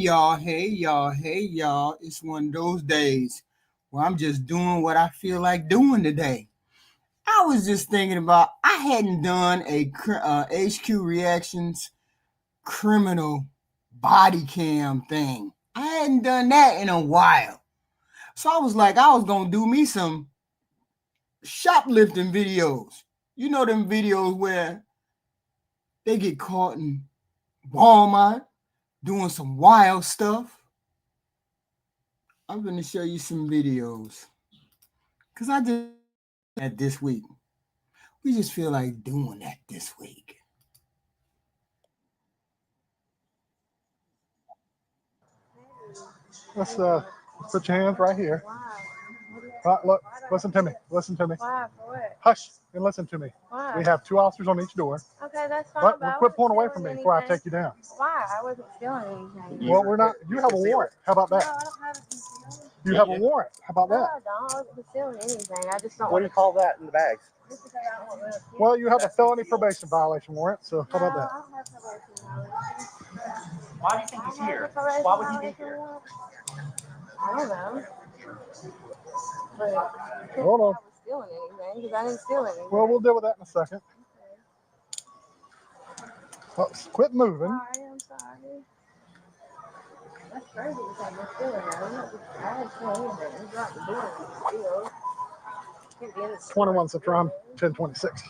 Hey y'all. It's one of those days where I'm just doing what I feel like doing today. I was just thinking about I hadn't done a HQ Reactions criminal body cam thing. I hadn't done that in a while. So I was like, I was going to do me some shoplifting videos. You know them videos where they get caught in Walmart doing some wild stuff. I'm going to show you some videos because I just at this week. We just feel like doing that this week. Let's put your hands right here. Look, listen to me. Listen to me. Why? For what? Hush and listen to me. Why? We have 2 officers on each door. Okay, that's fine. But But I quit wasn't pulling away from stealing me before I anything. take you down. Why? I wasn't stealing anything. Well, we're not. You have a warrant. How about No, that? I don't have a concealment. You have a warrant. How about No, that? I don't. I wasn't concealing anything. I just don't What do you call that in the bags? Just because I don't want to steal. Well, you have a felony probation violation warrant. So how No, about that? I don't have probation violation. Why do you think he's I have here? a probation Why would he be violation here? warrant. I don't know. But I Hold on. was stealing anything because I didn't steal anything. Well, we'll deal with that in a second. Well, quit moving. Sorry, I'm sorry. That's crazy because I'm stealing it. I didn't steal anything. It's not the door to steal. Can't be in the store. 21 Citron 1026.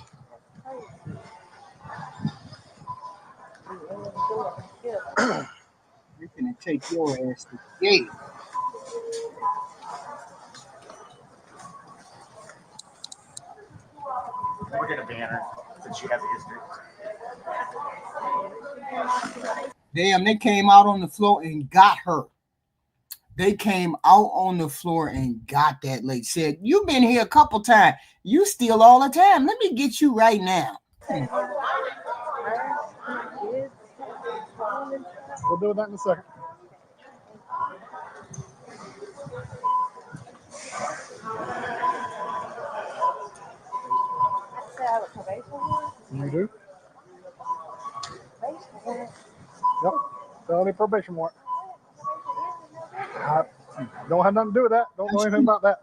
We're gonna take your ass to jail. We're gonna ban her since she has a history. Damn, they came out on the floor and got her. They came out on the floor and got that lady. Said, "You've been here a couple times. You steal all the time. Let me get you right now." We'll deal with that in a second. You do? Yep. Felony probation warrant. Don't have nothing to do with that. Don't know anything about that.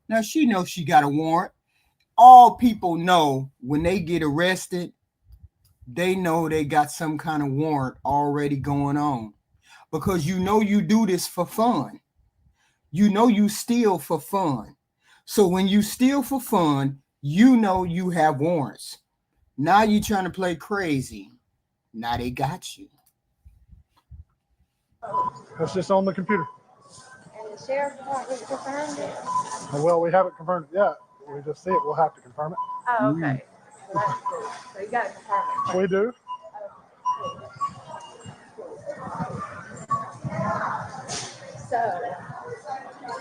Now she knows she got a warrant. All people know when they get arrested, they know they got some kind of warrant already going on. Because you know you do this for fun. You know you steal for fun. So when you steal for fun, you know you have warrants. Now you're trying to play crazy. Now they got you. That's just on the computer. And the sheriff's department confirmed it? Well, we haven't confirmed it yet. We just see it. We'll have to confirm it. Oh, okay. So that's cool. So you got to confirm it. We do. So,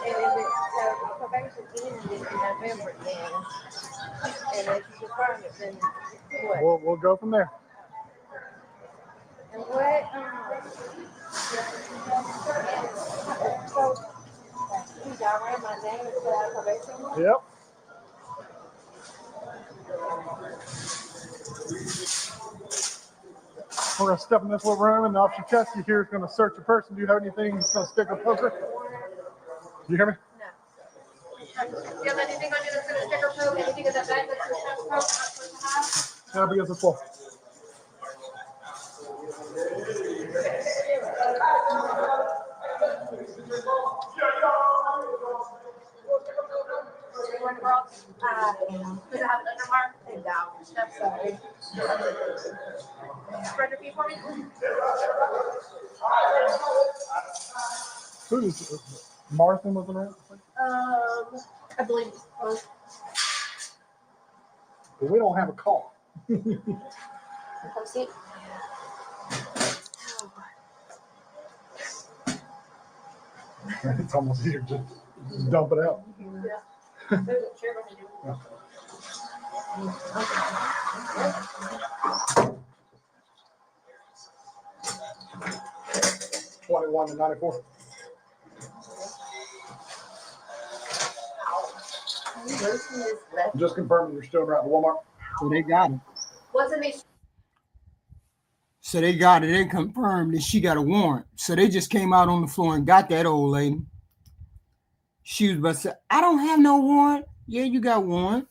and is it, so probation ended in November then, and if you confirm it, then what? We'll go from there. And what, so, you got rid of my name and put out probation? Yep. We're going to step in this little room, and Officer Chesky here is going to search a person. Do you have anything that's going to stick or poker? Do you hear me? No. Do you have anything on you that's going to stick or poke? Anything in that bag that's going to poke? That'll be as a full. Does it have an undermark? And down. That's sorry. Spread your feet for me. Who is Martha was around? I believe both. But we don't have a car. Come see. It's almost here. Just dump it out. Yeah. There's a chair behind you. 21 to 94. Just confirming you're still around the Walmart. So they got him. What's in these? So they got it and confirmed that she got a warrant. So they just came out on the floor and got that old lady. She was about to say, I don't have no warrant. Yeah, you got warrant.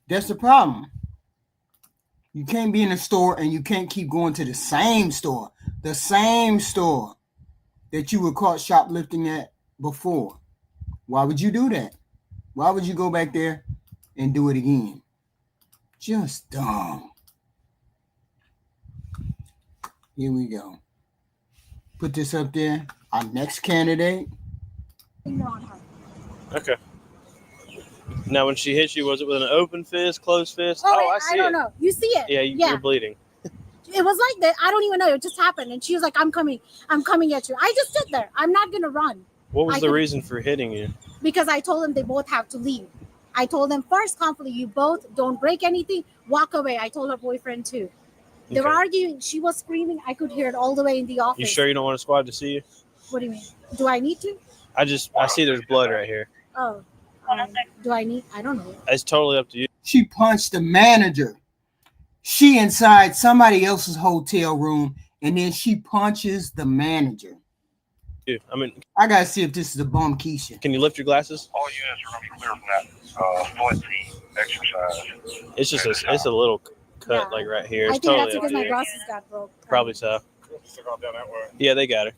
That's the problem. You can't be in a store and you can't keep going to the same store that you were caught shoplifting at before. Why would you do that? Why would you go back there and do it again? Just dumb. Here we go. Put this up there. Our next candidate. Okay. Now, when she hit you, was it with an open fist, closed fist? Oh, I see I don't it. know. You see it? Yeah, you're bleeding. It was like that. I don't even know. It just happened. And she was like, I'm coming at you. I just stood there. I'm not going to run. What was the reason for hitting you? Because I told them they both have to leave. I told them first, confidently, you both don't break anything. Walk away. I told her boyfriend too. They were arguing. She was screaming. I could hear it all the way in the office. You sure you don't want a squad to see you? What do you mean? Do I need to? I see there's blood right here. Oh. Do I need? I don't know. It's totally up to you. She punched the manager. She inside somebody else's hotel room, and then she punches the manager. I mean, I gotta see if this is a bum Keisha. Can you lift your glasses? All units are clear from that foot exercise. It's just it's a little cut like right here. It's I think totally that's because my glasses got broke. Probably so. Yeah, they got her.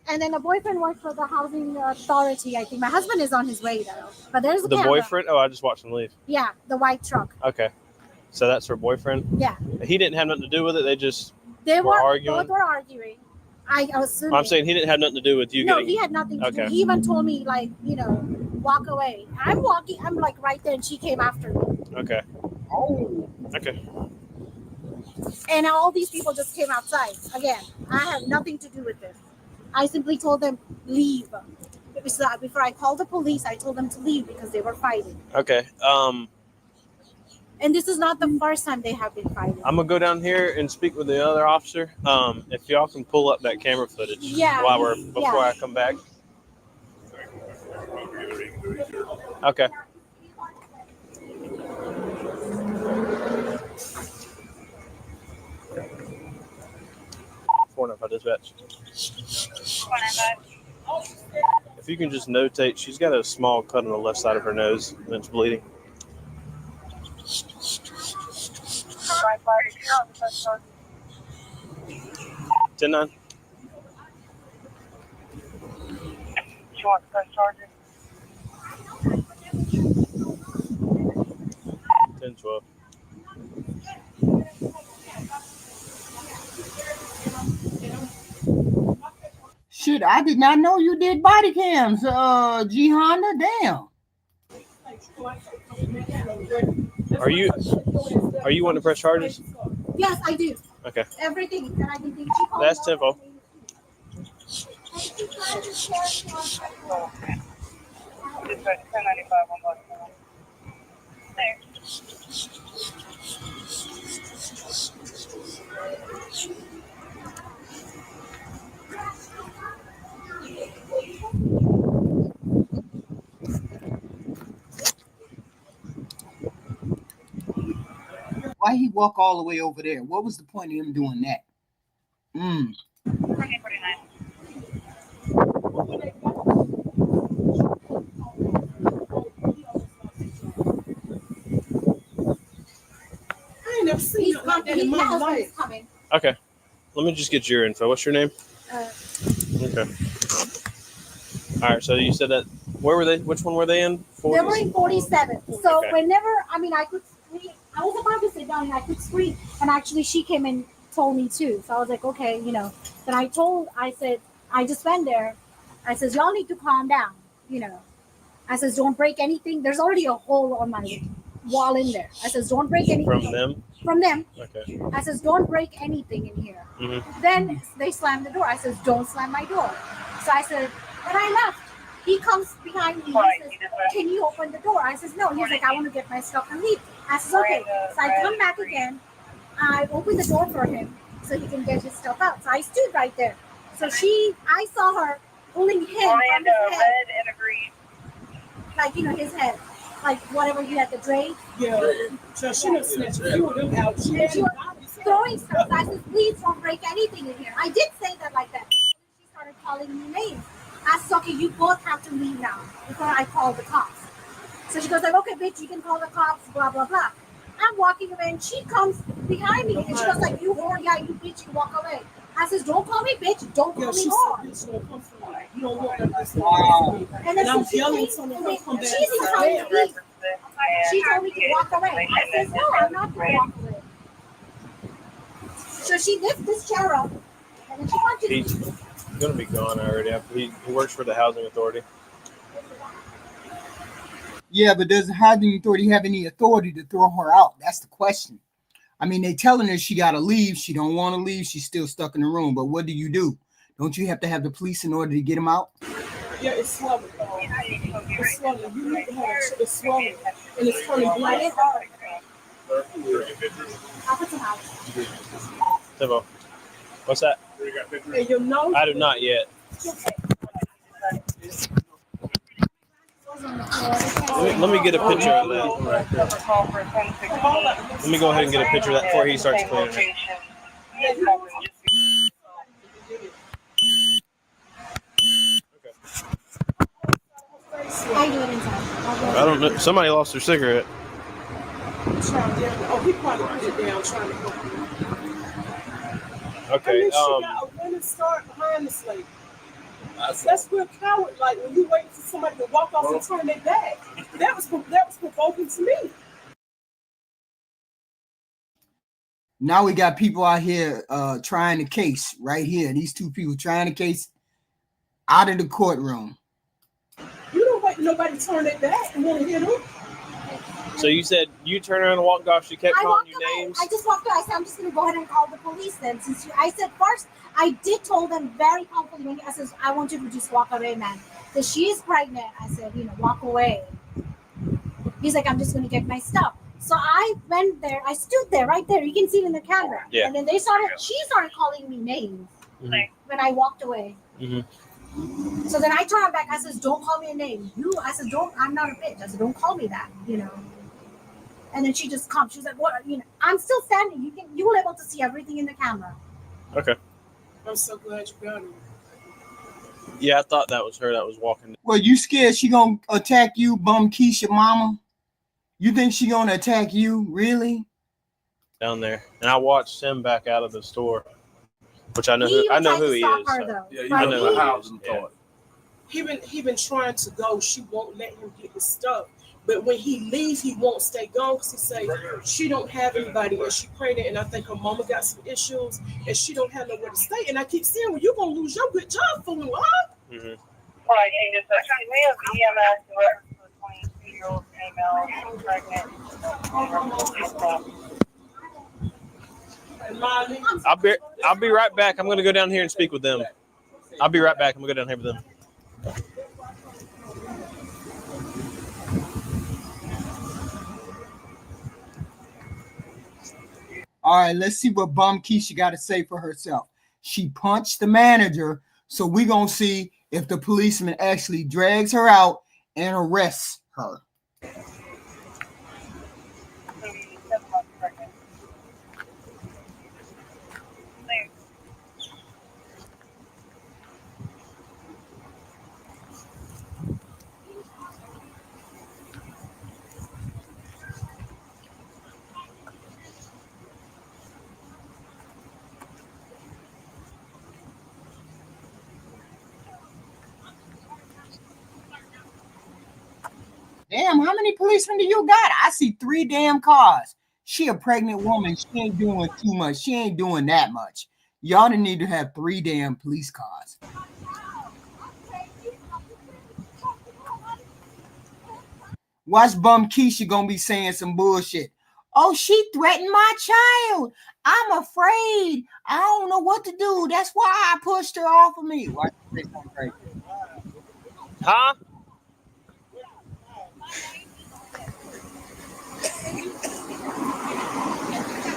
And then the boyfriend works for the housing authority. I think my husband is on his way though. But there's a The camera. boyfriend? Oh, I just watched him leave. Yeah, the white truck. Okay. So that's her boyfriend? Yeah. He didn't have nothing to do with it. They were arguing? both were arguing. I assume. I'm saying he didn't have nothing to do with you No, getting... he had nothing to do. Okay. He even told me like, walk away. I'm walking. I'm like right there, and she came after me. Okay. Oh. Okay. And all these people just came outside. Again, I have nothing to do with this. I simply told them leave. Before I called the police, I told them to leave because they were fighting. Okay. And this is not the first time they have been fighting. I'm gonna go down here and speak with the other officer. If y'all can pull up that camera footage before I come back. Okay. Dispatch. If you can just notate, she's got a small cut on the left side of her nose and it's bleeding. 10-9. She wants to press charges. 10-12. Shit, I did not know you did body cams, G Honda. Damn. Are you wanting to press charges? Yes, I do. Okay. Everything. And I think That's tenfold. It's 1095 on bus. Why he walk all the way over there? What was the point of him doing that? 2049. I ain't never seen it like that in my life. Okay. Let me just get your info. What's your name? Okay. All right. So you said that. Where were they? Which one were they in? 40? They were in 47. So Okay. whenever, I could scream. I was about to sit down and I could scream. And actually she came and told me too. So I was like, okay, Then I said, I just went there. I says, y'all need to calm down, I says, don't break anything. There's already a hole on my wall in there. I says, don't break anything. From them? From them. Okay. I says, don't break anything in here. Mm-hmm. Then they slammed the door. I says, don't slam my door. So I said, when I left, he comes behind me. He says, can you open the door? I says, no. He's like, I want to get my stuff and leave. I says, okay. So I come back again. I open the door for him so he can get his stuff out. So I stood right there. So I saw her pulling him from his head. Red and a green. Like, his head. Like, whatever he had, the drape. Yeah. So she was snatching a few of them out. She had throwing stuff. I said, please don't break anything in here. I did say that like that. She started calling me names. I said, okay, you both have to leave now before I call the cops. So she goes like, okay, bitch, you can call the cops, blah, blah, blah. I'm walking away and she comes behind me and she goes like, you whore, yeah, you bitch, you walk away. I says, don't call me bitch, don't call me whore. You don't want that. Wow. And then I'm so she yelling came, to her, and then come back. she's even trying to leave. She told me to walk away. I said, no, I'm not going to walk away. So she lifts this chair up, and then she punches me. He's gonna be gone already. He works for the housing authority. Yeah, but does the housing authority have any authority to throw her out? That's the question. I mean, they telling her she got to leave. She don't want to leave. She's still stuck in the room. But what do? Don't you have to have the police in order to get them out? Yeah, it's swollen. It's swollen. You need to have it. It's swollen. And it's turning black. I'll put some out. Timbo, what's that? And your nose. I do not yet. Let me get a picture of that. Let me go ahead and get a picture of that before he starts cleaning it. I do it inside. I don't know. Somebody lost their cigarette. Oh, he probably put it down trying to help you. Okay. She got a winning start behind the slate. That's real coward-like when you wait for somebody to walk off and turn their back. That was provoking to me. Now we got people out here trying the case right here. These two people trying the case out of the courtroom. You don't wait nobody turn their back and want to hit them. So you said you turned around and walked off. She kept calling you names. I just walked away. I said, I'm just going to go ahead and call the police then. I said first, I did told them very confidently. I said, I want you to just walk away, man. Because she is pregnant. I said, walk away. He's like, I'm just going to get my stuff. So I went there. I stood there right there. You can see it in the camera. Yeah. And then she started calling me names when I walked away. Mm-hmm. So then I turned back. I said, don't call me a name. I said, I'm not a bitch. I said, don't call me that, And then she just comes. She's like, what? I'm still standing. You were able to see everything in the camera. Okay. I'm so glad you got it. Yeah, I thought that was her that was walking. Well, you scared she gonna attack you, bum Keisha mama? You think she gonna attack you? Really? Down there, and I watched him back out of the store, which I know who he is. So. Yeah, I know who he is. Yeah. He been trying to go. She won't let him get his stuff. But when he leaves, he won't stay gone because he say she don't have anybody and she pregnant and I think her mama got some issues and she don't have nowhere to stay. And I keep saying, well, you're gonna lose your good job fooling with her. Right, and just we have EMS for 22-year-old female pregnant. I'll be right back. I'm gonna go down here and speak with them. I'll be right back. I'm gonna go down here with them. All right, let's see what bum Keisha got to say for herself. She punched the manager, so we're going to see if the policeman actually drags her out and arrests her. Damn, how many policemen do you got? I see 3 damn cars. She a pregnant woman. She ain't doing too much. She ain't doing that much. Y'all didn't need to have 3 damn police cars. Watch bum Keisha gonna be saying some bullshit. Oh, she threatened my child. I'm afraid. I don't know what to do. That's why I pushed her off of me. Watch her say something crazy. Huh?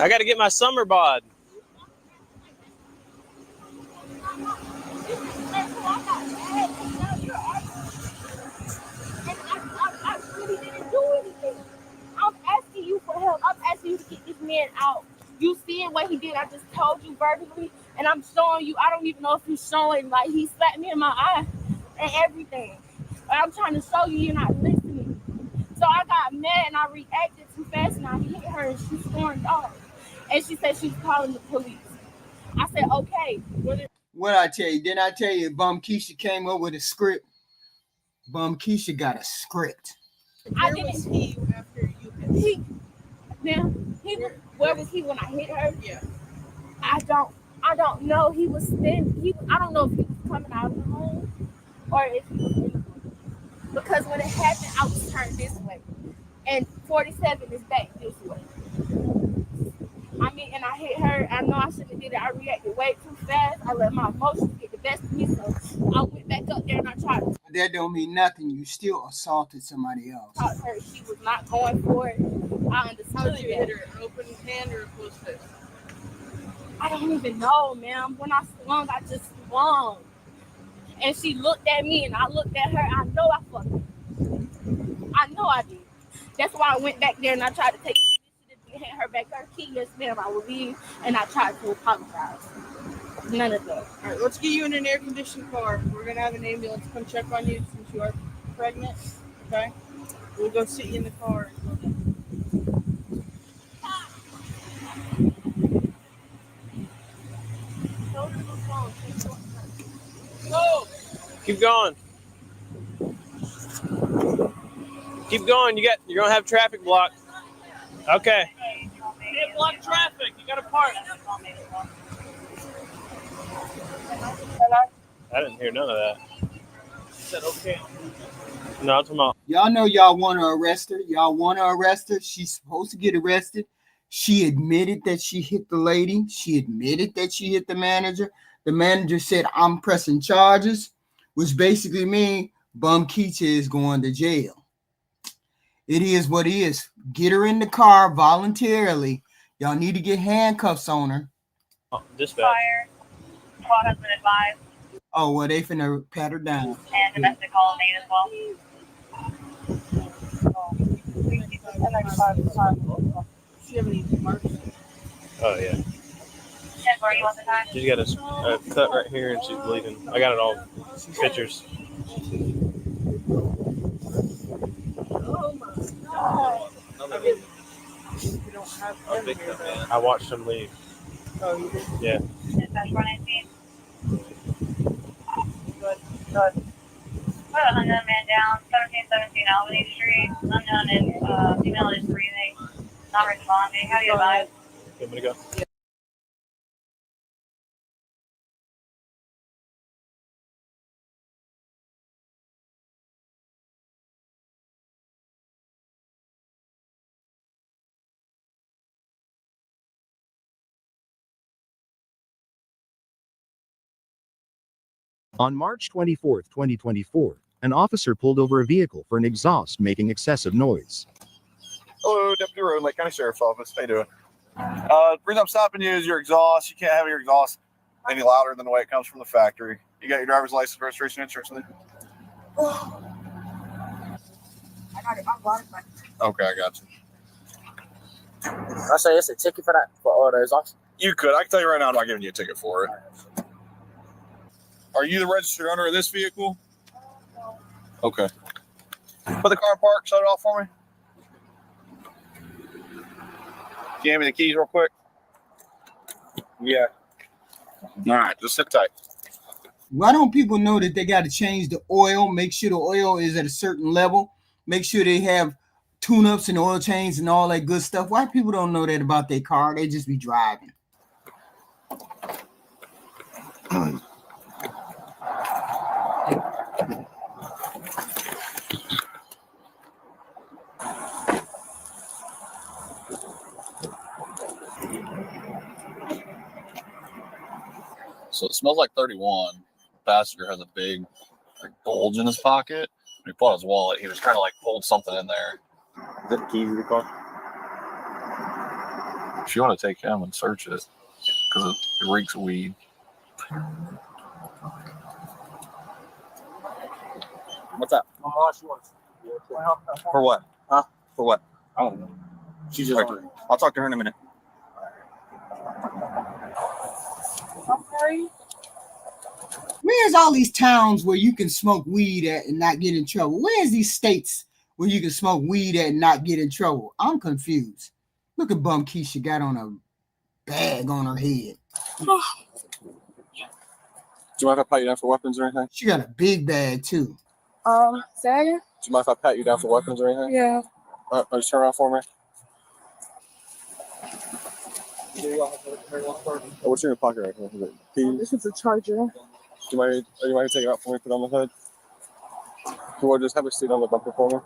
I got to get my summer bod. I really didn't do anything. I'm asking you for help. I'm asking you to get this man out. You seeing what he did I just told you verbally, and I'm showing you. I don't even know if he's showing. Like, he slapped me in my eye and everything. But I'm trying to show you, you're not listening. So I got mad and I reacted too fast and I hit her and she stormed off. And she said she was calling the police. I said, okay. What I tell you? Didn't I tell you Bum Keisha came up with a script? Bum Keisha got a script. Where was he after you hit Where was he when I hit her? Yeah. I don't know. He was then. I don't know if he was coming out of the home or if he was in the home. Because when it happened, I was turned this way, and 47 is back this way. I mean, and I hit her. I know I shouldn't have did it. I reacted way too fast. I let my emotions get the best of me, so I went back up there and I tried to. That don't mean nothing. You still assaulted somebody else. Talk to her. She was not going for it. I understood. How did you hit her? An open hand or a closed fist? I don't even know, ma'am. When I swung, I just swung. And she looked at me and I looked at her. I know I fucked her. I know I did. That's why I went back there and I tried to take the initiative and hand her back her key. Yes, ma'am, I will leave. And I tried to apologize. None of that. All right, let's get you in an air-conditioned car. We're going to have an ambulance come check on you since you are pregnant. Okay? We'll go sit you in the car. Go. Keep going. Keep going. You're gonna have traffic block. Okay. Can't block traffic. You gotta park. I didn't hear none of that. She said okay. No, I'm talking about. Y'all know y'all want to arrest her. Y'all want to arrest her. She's supposed to get arrested. She admitted that she hit the lady. She admitted that she hit the manager. The manager said, I'm pressing charges, which basically means Bum Keisha is going to jail. It is what it is. Get her in the car voluntarily. Y'all need to get handcuffs on her. Oh, dispatch. Fire. Squad has been advised. Oh, well, they finna pat her down. And domestic call made as well. Do you have any marks? Oh yeah. 10 where you want the time? She's got a cut right here and she's bleeding. I got it all pictures. Oh my God. I mean, you don't have them here, though. I watched him leave. Oh, you did? Yeah. Dispatch 119. Good. Put an unknown man down, 1717 Albany Street. Unknown is female is breathing, not responding. How do you advise? You want me to go? Yeah. On March 24, 2024, an officer pulled over a vehicle for an exhaust making excessive noise. Hello, Deputy Road, Lake County Sheriff's Office. How you doing? The reason I'm stopping you is your exhaust. You can't have your exhaust any louder than the way it comes from the factory. You got your driver's license, registration, insurance in there? I got it. I bought it. Okay, I got you. I say it's a ticket for that for all the exhaust. You could. I can tell you right now, I'm not giving you a ticket for it. Are you the registered owner of this vehicle? Okay. Put the car in park. Shut it off for me. Can you hand me the keys real quick? Yeah. All right. Just sit tight. Why don't people know that they got to change the oil? Make sure the oil is at a certain level. Make sure they have tune-ups and oil changes and all that good stuff. Why people don't know that about their car? They just be driving. So it smells like 31. The passenger has a big bulge in his pocket. When he pulled out his wallet, he was trying to hold something in there. Is that the keys to the car? If you want to take him and search it, because it reeks of weed. What's up? For what? Huh? For what? I don't know. She's just. I'll talk to her in a minute. I'm sorry. Where's all these towns where you can smoke weed at and not get in trouble? Where's these states where you can smoke weed at and not get in trouble? I'm confused. Look at Bum Keisha got on a bag on her head. Do you mind if I pat you down for weapons or anything? She got a big bag too. Say again? Do you mind if I pat you down for weapons or anything? Yeah. Just turn around for me. What's in your pocket right here? Is it keys? This is a charger. Do you mind to take it out for me, put it on the hood? Can we just have a seat on the bumper for me?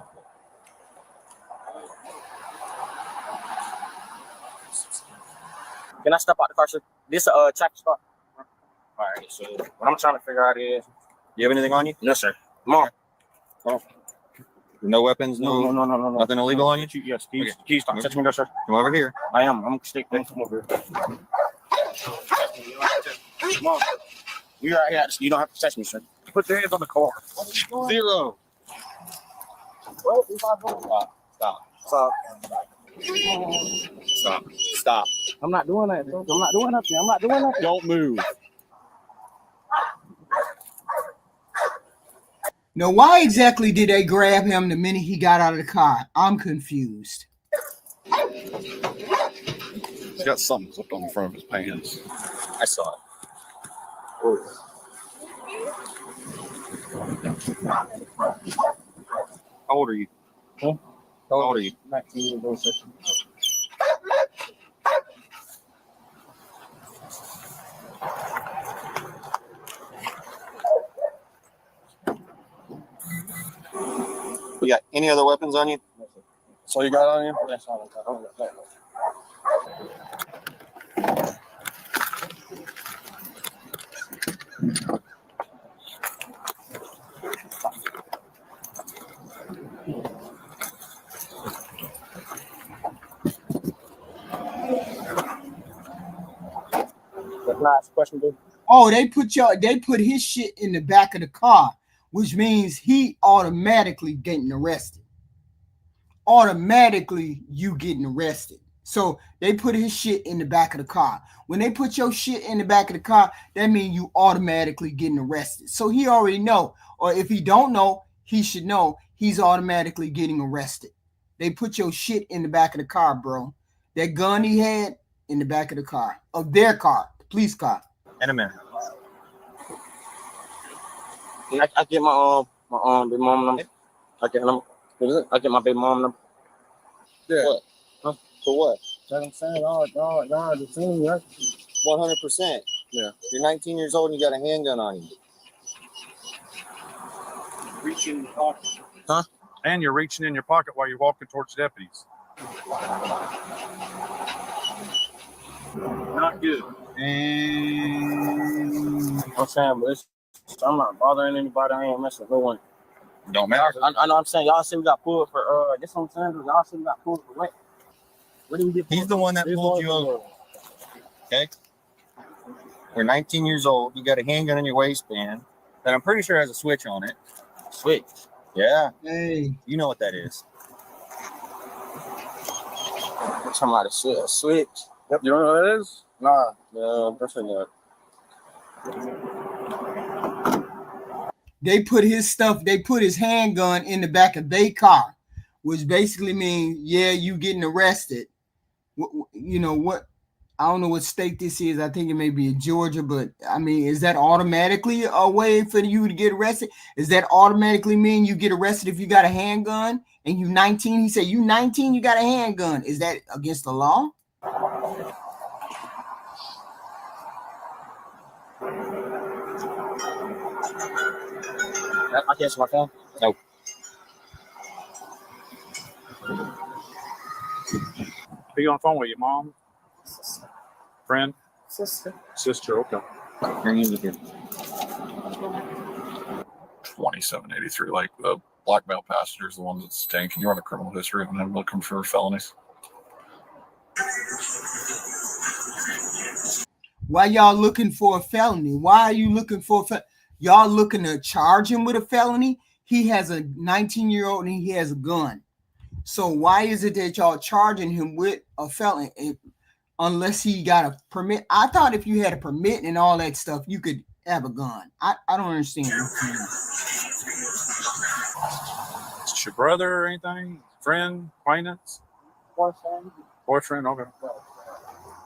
Can I step out the car, sir? This tractor spot. All right, so what I'm trying to figure out is, you have anything on you? No, sir. Come on. Come on. No weapons, no, nothing illegal on you? Yes, keys, stop touching me, no, sir. Come over here. I am. I'm gonna stick there. Come over here. Come on. You're right here. You don't have to touch me, sir. Put your hands on the car. 0. Stop. I'm not doing that. I'm not doing nothing. Don't move. Now, why exactly did they grab him the minute he got out of the car? I'm confused. He's got something slipped on the front of his pants. I saw it. How old are you? Huh? How old are you? 19 years old, sir. You got any other weapons on you? So you got on you? That's all I got. Last question, dude. Oh, they put his shit in the back of the car, which means he automatically getting arrested. Automatically you getting arrested. So they put his shit in the back of the car. When they put your shit in the back of the car, that means you automatically getting arrested. So he already know, or if he don't know, he should know he's automatically getting arrested. They put your shit in the back of the car, bro. That gun he had in the back of the car, of their car, the police car. In a minute. I get my big mom number. I get number. What is it? I get my big mom number. Yeah. What? Huh? For what? That's what I'm saying. No, the thing, right? 100%. Yeah. You're 19 years old and you got a handgun on you. Reaching in your pocket. Huh? And you're reaching in your pocket while you're walking towards deputies. Not good. And I'm saying, but I'm not bothering anybody. I ain't messing with no one. Don't matter. I know I'm saying, y'all see we got pulled for, this what I'm saying, y'all see we got pulled for what? What did we get pulled? He's the one that pulled you over. Okay? You're 19 years old. You got a handgun in your waistband that I'm pretty sure has a switch on it. Switch. Yeah. Hey. You know what that is. We're talking about a switch. Yep. You don't know what that is? Nah. No, definitely not. They put his handgun in the back of their car, which basically means, yeah, you getting arrested. You know what? I don't know what state this is. I think it may be in Georgia, but I mean, is that automatically a way for you to get arrested? Does that automatically mean you get arrested if you got a handgun and you 19? He said, you 19, you got a handgun. Is that against the law? I can't see my phone. No. Who you on the phone with? Your mom? Friend? Sister. Sister, okay. Bring him here. 2783, like the black male passenger is the one that's staying. Can you run a criminal history and I'm looking for felonies? Why y'all looking for a felony? Why are you looking for a felony? Y'all looking to charge him with a felony? He has a 19-year-old and he has a gun. So why is it that y'all charging him with a felony? unless he got a permit. I thought if you had a permit and all that stuff, you could have a gun. I don't understand. Is it your brother or anything? Friend, acquaintance? Boyfriend. Boyfriend? Okay.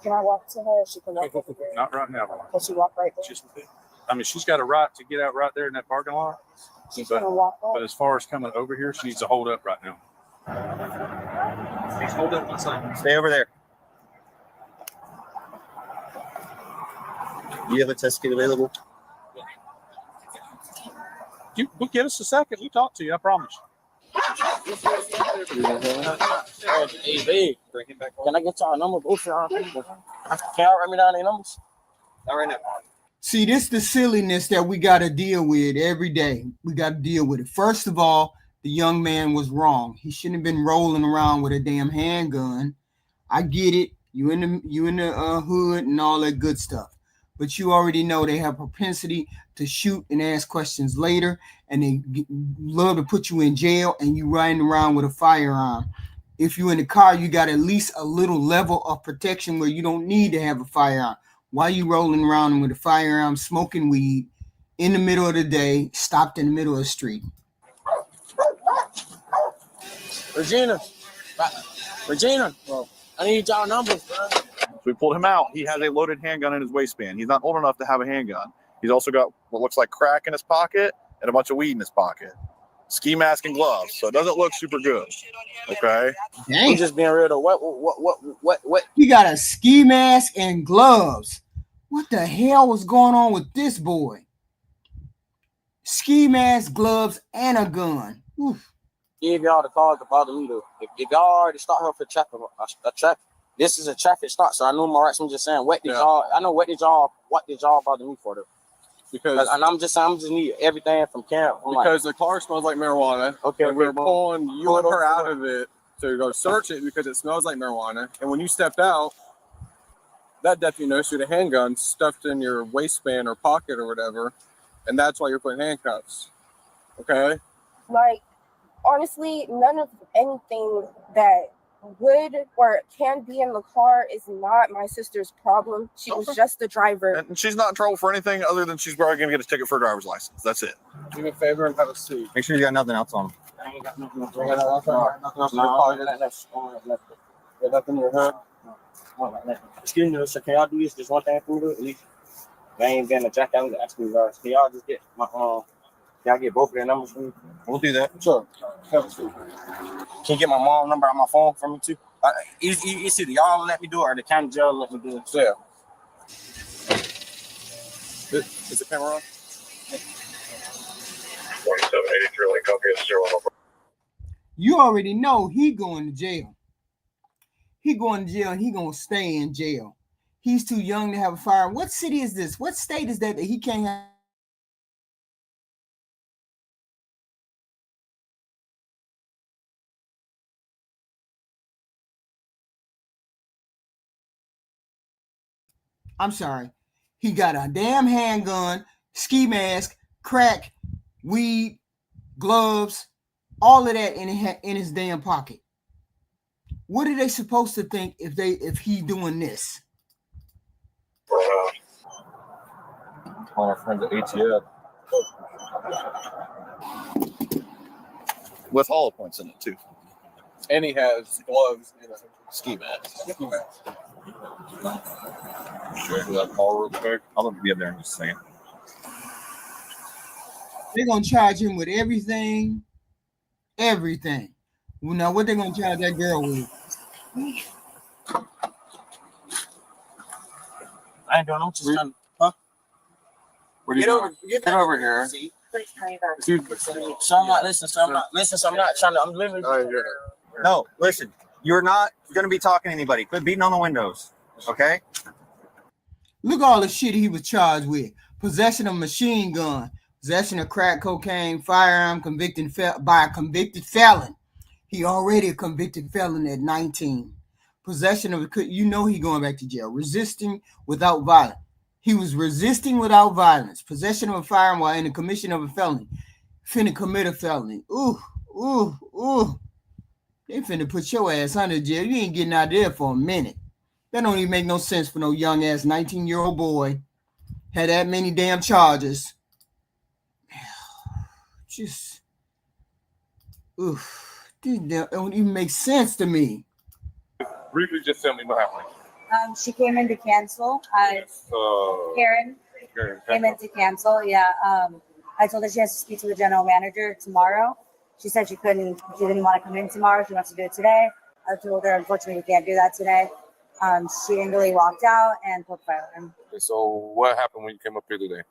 Can I walk to her? She can walk over there. Not right now. Can she walk right there? I mean, she's got a right to get out right there in that parking lot. She's gonna walk up. But as far as coming over here, she needs to hold up right now. Please hold up one second. Stay over there. Do you have a test kit available? We'll get us a second. We'll talk to you. I promise. Hey, babe. Can I get y'all a number? Both y'all. Can y'all write me down their numbers? Not right now. See, this is the silliness that we got to deal with every day. We got to deal with it. First of all, the young man was wrong. He shouldn't have been rolling around with a damn handgun. I get it. You in the hood and all that good stuff. But you already know they have propensity to shoot and ask questions later, and they love to put you in jail, and you riding around with a firearm. If you're in the car, you got at least a little level of protection where you don't need to have a firearm. Why you rolling around with a firearm, smoking weed in the middle of the day, stopped in the middle of the street? Regina, I need y'all numbers, bro. So we pulled him out. He has a loaded handgun in his waistband. He's not old enough to have a handgun. He's also got what looks like crack in his pocket and a bunch of weed in his pocket. Ski mask and gloves. So it doesn't look super good. Okay. Dang. I'm just being real though. What? He got a ski mask and gloves. What the hell was going on with this boy? Ski mask, gloves, and a gun. Oof. Give y'all the call to bother me though. If y'all already start her for traffic, this is a traffic stop, so I know my rights. I'm just saying, what did y'all bother me for though? Because and I'm just need everything from camp. Because the car smells like marijuana. Okay, and we're pulling you and her out of it to go search it because it smells like marijuana. And when you stepped out, that deputy noticed you had a handgun stuffed in your waistband or pocket or whatever, and that's why you're putting handcuffs. Okay. Like, honestly, none of anything that would or can be in the car is not my sister's problem. She was just the driver. And she's not in trouble for anything other than she's probably going to get a ticket for a driver's license. That's it. Do me a favor and have a seat. Make sure you got nothing else on. I ain't got nothing else. You got nothing in your head? Excuse me, sir. Can y'all do this? Just one thing for me, at least. I ain't been a jack. I'm asking you guys. Can y'all just get my Can y'all get both of their numbers for me? We'll do that. Sure. Can you get my mom's number on my phone for me too? It's either y'all let me do it or the county jail let me do it. Yeah. Is the camera on? 2783, like copy of 01. You already know he going to jail. He going to jail and he going to stay in jail. He's too young to have a firearm. What city is this? What state is that he can't have? I'm sorry. He got a damn handgun, ski mask, crack, weed, gloves, all of that in his damn pocket. What are they supposed to think if he doing this? One of our friends at ATF. With hollow points in it too. And he has gloves and a ski mask. Should I do that call real quick? I'll let you be up there in just a second. They're gonna charge him with everything. Everything. Well, now what they gonna charge that girl with? I ain't doing. I'm just trying. Huh? Get over here. So I'm not listening. So I'm not trying to. I'm living. No, listen. You're not going to be talking to anybody. Quit beating on the windows. Okay? Look at all the shit he was charged with. Possession of machine gun, possession of crack cocaine, firearm by a convicted felon. He already a convicted felon at 19. Possession of, he going back to jail. Resisting without violence. He was resisting without violence. Possession of a firearm while in the commission of a felony. Finna commit a felony. Ooh. They finna put your ass under jail. You ain't getting out there for a minute. That don't even make no sense for no young ass 19-year-old boy. Had that many damn charges. Just, oof. This don't even make sense to me. Briefly, just tell me what happened. She came in to cancel. Karen came in to cancel. Yeah. I told her she has to speak to the general manager tomorrow. She said she didn't want to come in tomorrow. She wants to do it today. I told her, unfortunately, we can't do that today. She angrily walked out and put fire on him. So what happened when you came up here today?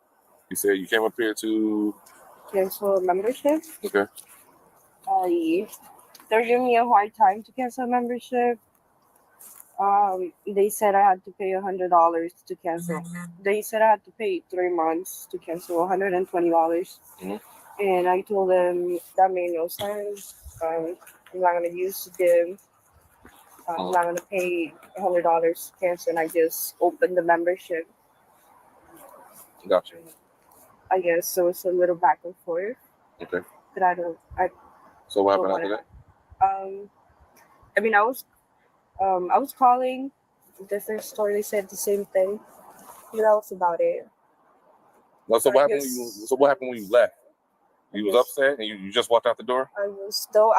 You said you came up here to Cancel membership. Okay. They're giving me a hard time to cancel membership. They said I had to pay $100 to cancel. They said I had to pay 3 months to cancel $120. And I told them that made no sense. I'm not gonna use the gym. I'm not gonna pay $100 to cancel, and I just opened the membership. Gotcha. I guess so. It's a little back and forth. Okay. But I don't. So what happened after that? I mean, I was calling different store. They said the same thing. But that was about it. No, so what happened when you left? You was upset and you just walked out the door? I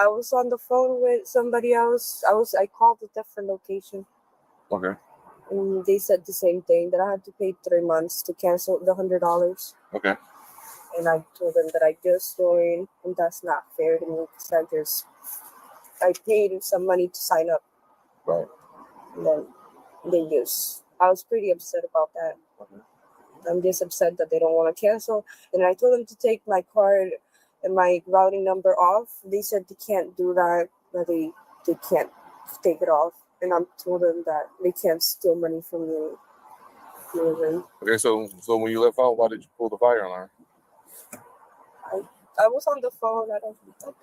was on the phone with somebody else. I called a different location. Okay. And they said the same thing, that I had to pay 3 months to cancel the $100. Okay. And I told them that I just joined, and that's not fair to me because I paid some money to sign up. Right. And then I was pretty upset about that. Okay. I'm just upset that they don't want to cancel. And I told them to take my card and my routing number off. They said they can't do that, that they can't take it off. And I told them that they can't steal money from me. Okay, so when you left out, why did you pull the fire alarm? I was on the phone. I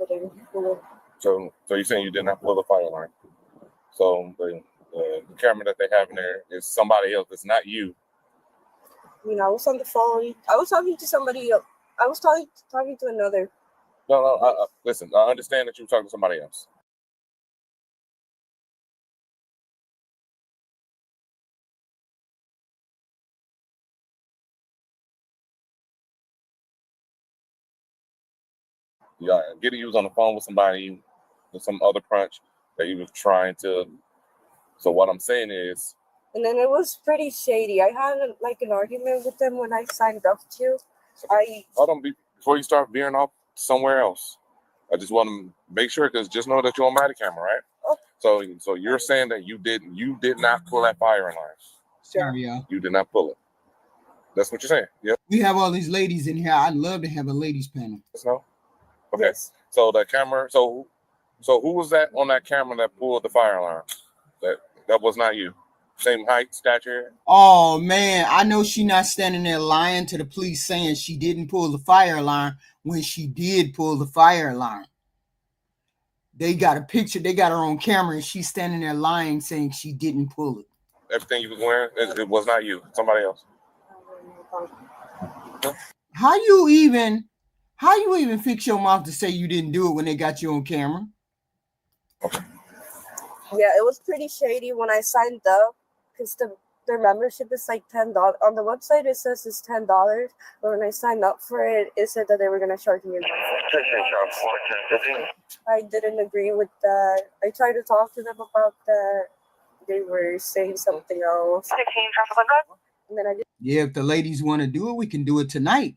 didn't pull it. So you're saying you did not pull the fire alarm? So the camera that they have in there is somebody else. It's not you. I was on the phone. I was talking to somebody else. I was talking to another. No. Listen, I understand that you were talking to somebody else. Yeah, getting you was on the phone with somebody, with some other crunch that you was trying to. So what I'm saying is. And then it was pretty shady. I had an argument with them when I signed up to. Hold on, before you start veering off somewhere else. I just want to make sure, because just know that you're on my camera, right? Oh. So you're saying that you did not pull that fire alarm. Sorry, y'all. You did not pull it. That's what you're saying. Yep. We have all these ladies in here. I'd love to have a ladies panel. No. Okay. Yes. So the camera. So who was that on that camera that pulled the fire alarm? That was not you. Same height, stature. Oh man, I know she not standing there lying to the police saying she didn't pull the fire alarm when she did pull the fire alarm. They got a picture. They got her on camera, and she's standing there lying, saying she didn't pull it. Everything you was wearing, it was not you. Somebody else. How you even fix your mouth to say you didn't do it when they got you on camera? Yeah, it was pretty shady when I signed up, because their membership is like $10. On the website it says it's $10, but when I signed up for it, it said that they were gonna charge me. I didn't agree with that. I tried to talk to them about that. They were saying something else. And then Yeah, if the ladies want to do it, we can do it tonight.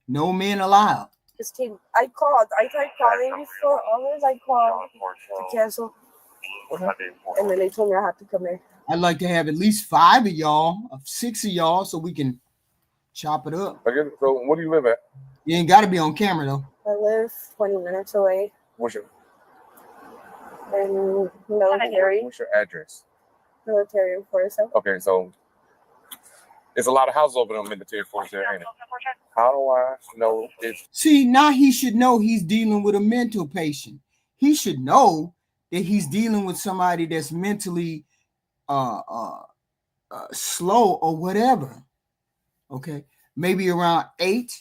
No men allowed. I tried calling before hours. I called to cancel. And then they told me I had to come in. I'd like to have at least 5 of y'all, 6 of y'all, so we can chop it up. Okay, so where do you live at? You ain't got to be on camera, though. I live 20 minutes away. What's your military? What's your address? Military Force. Okay, so there's a lot of houses over on Military Force there, ain't it? How do I know it's... See, now he should know he's dealing with a mental patient. He should know that he's dealing with somebody that's mentally slow or whatever. Okay, maybe around 8.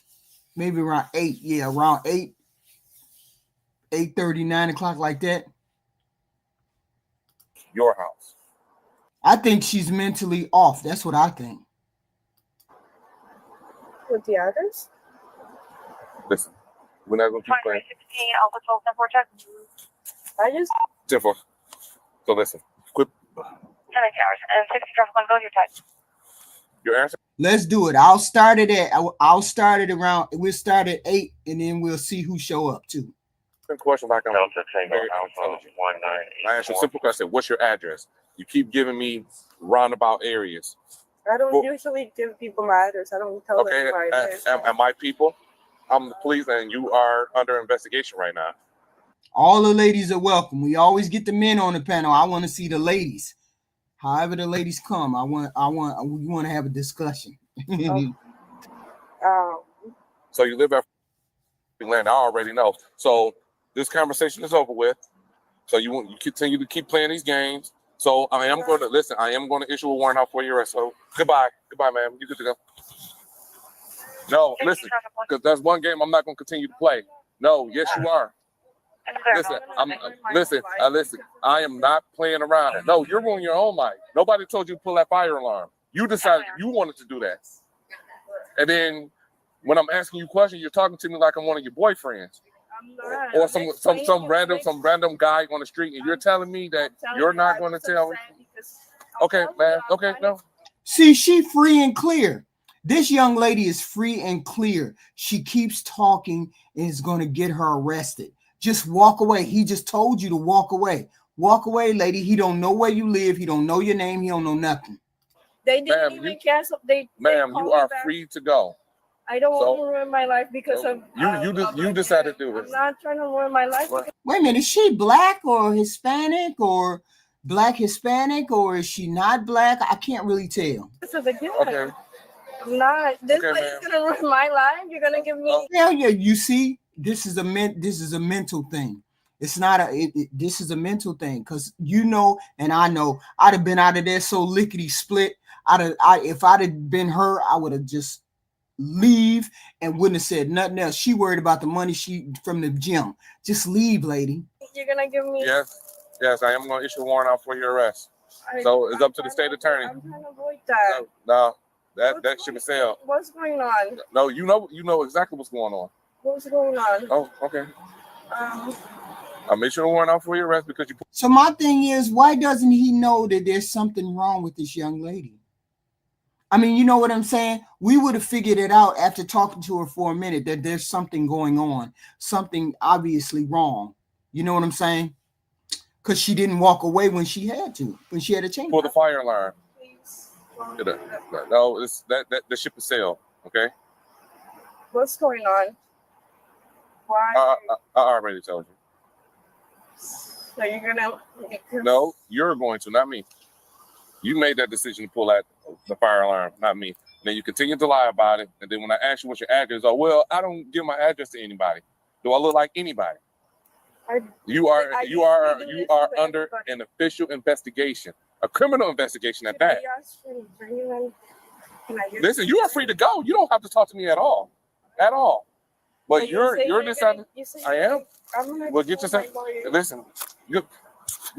Yeah, around 8, 8:30, 9 o'clock, like that. Your house. I think she's mentally off. That's what I think. With the others? Listen, we're not gonna keep playing. 16, Alpha 12, 10-4, check. I just 10-4. So listen, quit 10 hours. And 60 traffic on go, your time. your answer. Let's do it. I'll start it at. I'll start it around. We'll start at 8, and then we'll see who show up too. Question back on. I asked you a simple question. What's your address? You keep giving me roundabout areas. I don't usually give people my address. I don't tell Okay, them my address. am my people? I'm the police, and you are under investigation right now. All the ladies are welcome. We always get the men on the panel. I want to see the ladies. However the ladies come, we want to have a discussion. So you live at land. I already know. So this conversation is over with. So you continue to keep playing these games. So I am going to listen. I am going to issue a warrant out for your arrest. So goodbye, ma'am. You good to go? No, listen, because that's one game I'm not going to continue to play. No, yes you are. Listen, listen. I am not playing around. No, you're ruining your own life. Nobody told you to pull that fire alarm. You decided you wanted to do that. And then when I'm asking you questions, you're talking to me like I'm one of your boyfriends. Or some random guy on the street, and you're telling me that you're not going to tell me. Okay, man. Okay, no. See, she free and clear. This young lady is free and clear. She keeps talking and is going to get her arrested. Just walk away. He just told you to walk away. Walk away, lady. He don't know where you live. He don't know your name. He don't know nothing. They didn't even cancel. Ma'am, you are free to go. I don't want to ruin my life because of you decided to do it. I'm not trying to ruin my life. Wait a minute, is she black or Hispanic or black Hispanic, or is she not black? I can't really tell. This is a good. Okay. I'm not. This place is gonna ruin my life. You're gonna give me. Hell yeah! You see, this is a mental thing. It's not this is a mental thing, because you know, and I know, I'd have been out of there so lickety split. If I'd have been her, I would have just leave and wouldn't have said nothing else. She worried about the money from the gym. Just leave, lady. You're gonna give me. Yes, I am going to issue a warrant out for your arrest. So it's up to the state attorney. I'm trying to avoid that. No, that should be said. What's going on? No, you know exactly what's going on. What's going on? Oh, okay. I'll make sure a warrant out for your arrest because you. So my thing is, why doesn't he know that there's something wrong with this young lady? I mean, you know what I'm saying? We would have figured it out after talking to her for a minute that there's something going on, something obviously wrong. You know what I'm saying? Because she didn't walk away when she had a change. For the fire alarm. No, that the ship is sailed. Okay. What's going on? Why? I already told you. So you're gonna? No, you're going to, not me. You made that decision to pull out the fire alarm, not me. Then you continue to lie about it, and then when I ask you what's your address, well, I don't give my address to anybody. Do I look like anybody? You are under an official investigation, a criminal investigation at that. Listen, you are free to go. You don't have to talk to me at all. But you're deciding. I am. Well, get yourself. Listen, go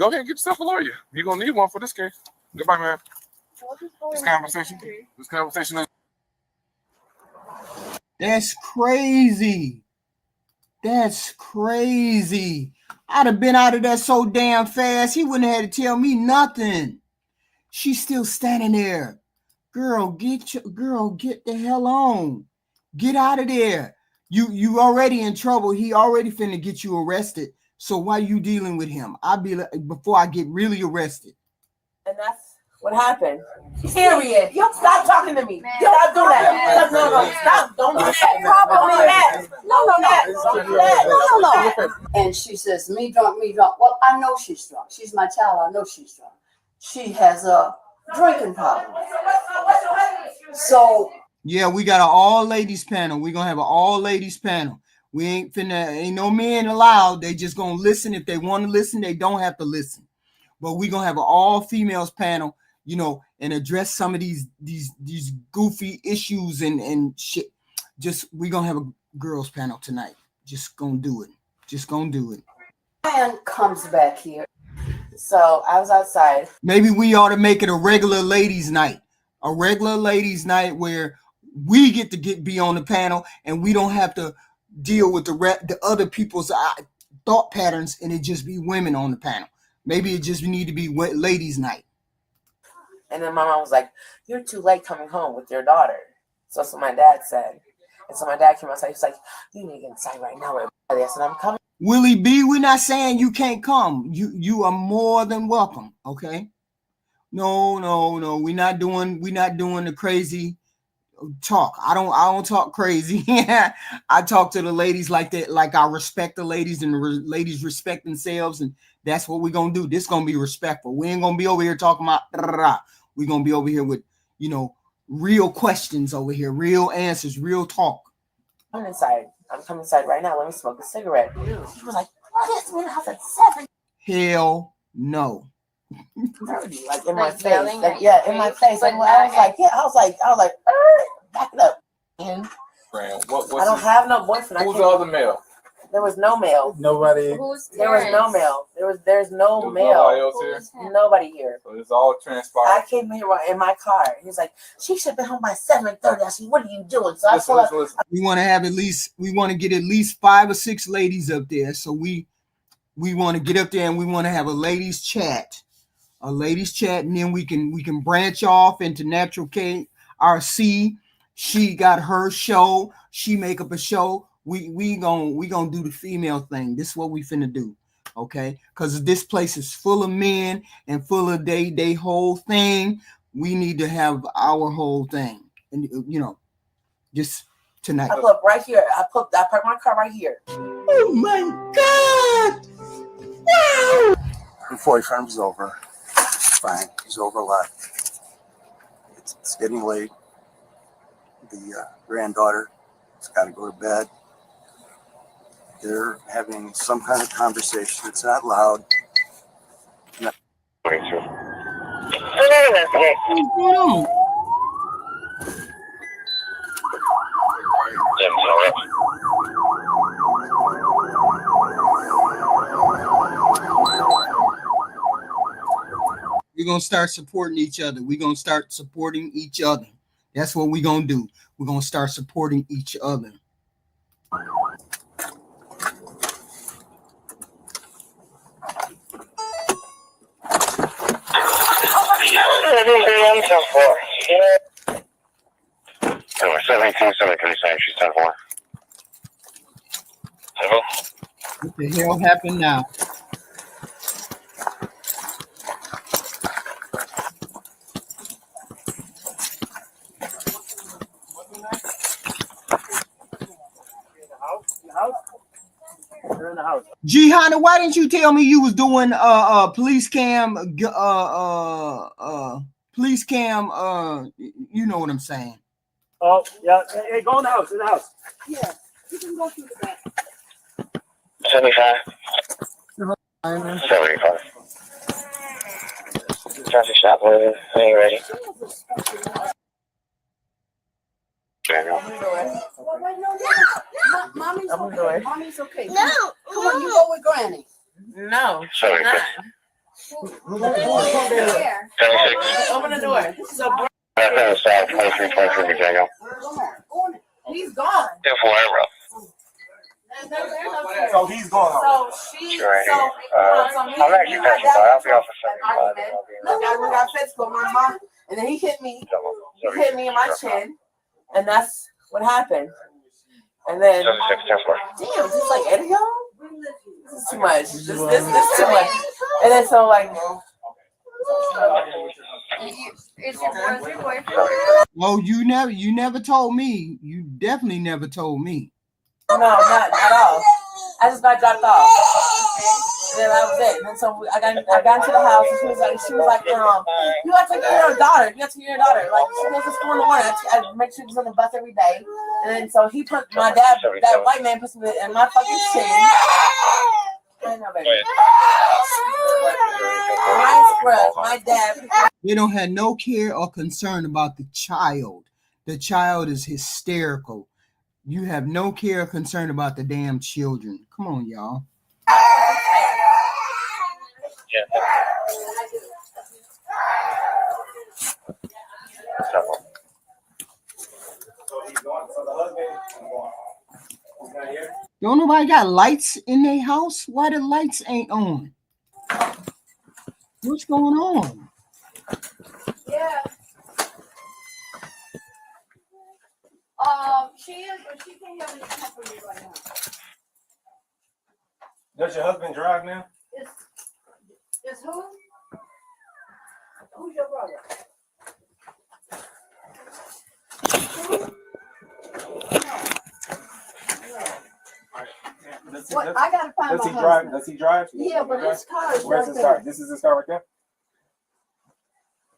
ahead and get yourself a lawyer. You're gonna need one for this case. Goodbye, man. This conversation is. That's crazy. That's crazy. I'd have been out of there so damn fast. He wouldn't have had to tell me nothing. She's still standing there. Girl, get the hell on. Get out of there. You already in trouble. He already finna get you arrested. So why you dealing with him? I'll be like, before I get really arrested. And that's what happened. Period. Stop talking to me. Stop doing that. No. Stop. Don't do that. No. And she says, me drunk. Well, I know she's drunk. She's my child. I know she's drunk. She has a drinking problem. So. Yeah, we got an all ladies panel. We're going to have an all ladies panel. We ain't no men allowed. They just going to listen. If they want to listen, they don't have to listen. But we're going to have an all females panel, and address some of these goofy issues and shit. We're going to have a girls panel tonight. Just going to do it. Man comes back here. So I was outside. Maybe we ought to make it a regular ladies' night. A regular ladies' night where we get to be on the panel and we don't have to deal with the other people's thought patterns, and it just be women on the panel. Maybe it just need to be ladies' night. And then my mom was like, "You're too late coming home with your daughter." So that's what my dad said. And so my dad came outside. He's like, "You need to get inside right now." I said, "I'm coming." Willie B, we're not saying you can't come. You are more than welcome. Okay. No. We're not doing the crazy talk. I don't talk crazy. I talk to the ladies like that. Like I respect the ladies, and the ladies respect themselves, and that's what we're gonna do. This gonna be respectful. We ain't gonna be over here talking about. We're gonna be over here with real questions over here, real answers, real talk. I'm inside. I'm coming inside right now. Let me smoke a cigarette. He was like, "What is in the house at 7?" Hell no. Like in my face. Like, yeah, in my face. I was like, back it up. And I don't have no boyfriend. Who's the other male? There was no male. Nobody. There was no male. There's no male. Nobody here. So it's all transpired. I came here in my car. He's like, "She should be home by 7:30." I said, "What are you doing?" So I pull up. We want to get at least 5 or 6 ladies up there. So we want to get up there and we want to have a ladies chat. And then we can branch off into Natural K RC. She got her show. She make up a show. We gonna do the female thing. This is what we finna do, okay? Because this place is full of men and full of they whole thing. We need to have our whole thing, and just tonight. I pull up right here. I park my car right here. Oh my God! Wow! Her boyfriend's over. It's fine. He's over a lot. It's getting late. The granddaughter has got to go to bed. They're having some kind of conversation. It's not loud. We're going to start supporting each other. That's what we're going to do. We're going to start supporting each other. Anyway, 17-737, she's 10-4. What the hell happened now? G Honda, why didn't you tell me you was doing police cam you know what I'm saying? Oh yeah, hey, go in the house. Yeah, you can go through the back. 75. 75. Traffic stop, whatever. I ain't ready. Mommy's okay. Mommy's okay. No. Come on, you go with Granny. No. Sorry. Open the door. This is a South 2323 Virginia. He's gone. 10-4 arrow. So he's gone. So she. Right so I'm actually passing by. I'll be off for 75. Look, we got physical. My mom, and then he hit me. He hit me in my chin, and that's what happened. And then, damn, just like Eddie, this is too much. This is too much. And then so like. Is your boyfriend? Oh, you never told me. You definitely never told me. No, not at all. I just got dropped off. And then that was it. And then so I got into the house, and she was like, you got to take care of your daughter. You got to take care of your daughter. Like, she goes to school in the morning. I make sure she's on the bus every day. And then so he put my dad, that white man puts me in my fucking chin. I know, baby. My dad. They don't have no care or concern about the child. The child is hysterical. You have no care or concern about the damn children. Come on, y'all. Don't nobody got lights in their house? Why the lights ain't on? What's going on? Yeah. She is, but she can't have any company right now. Does your husband drive now? It's who? Who's your brother? What? I gotta find Does my he drive? husband. Does he drive? Yeah, but his car is Where's right his there. car? This is his car right there?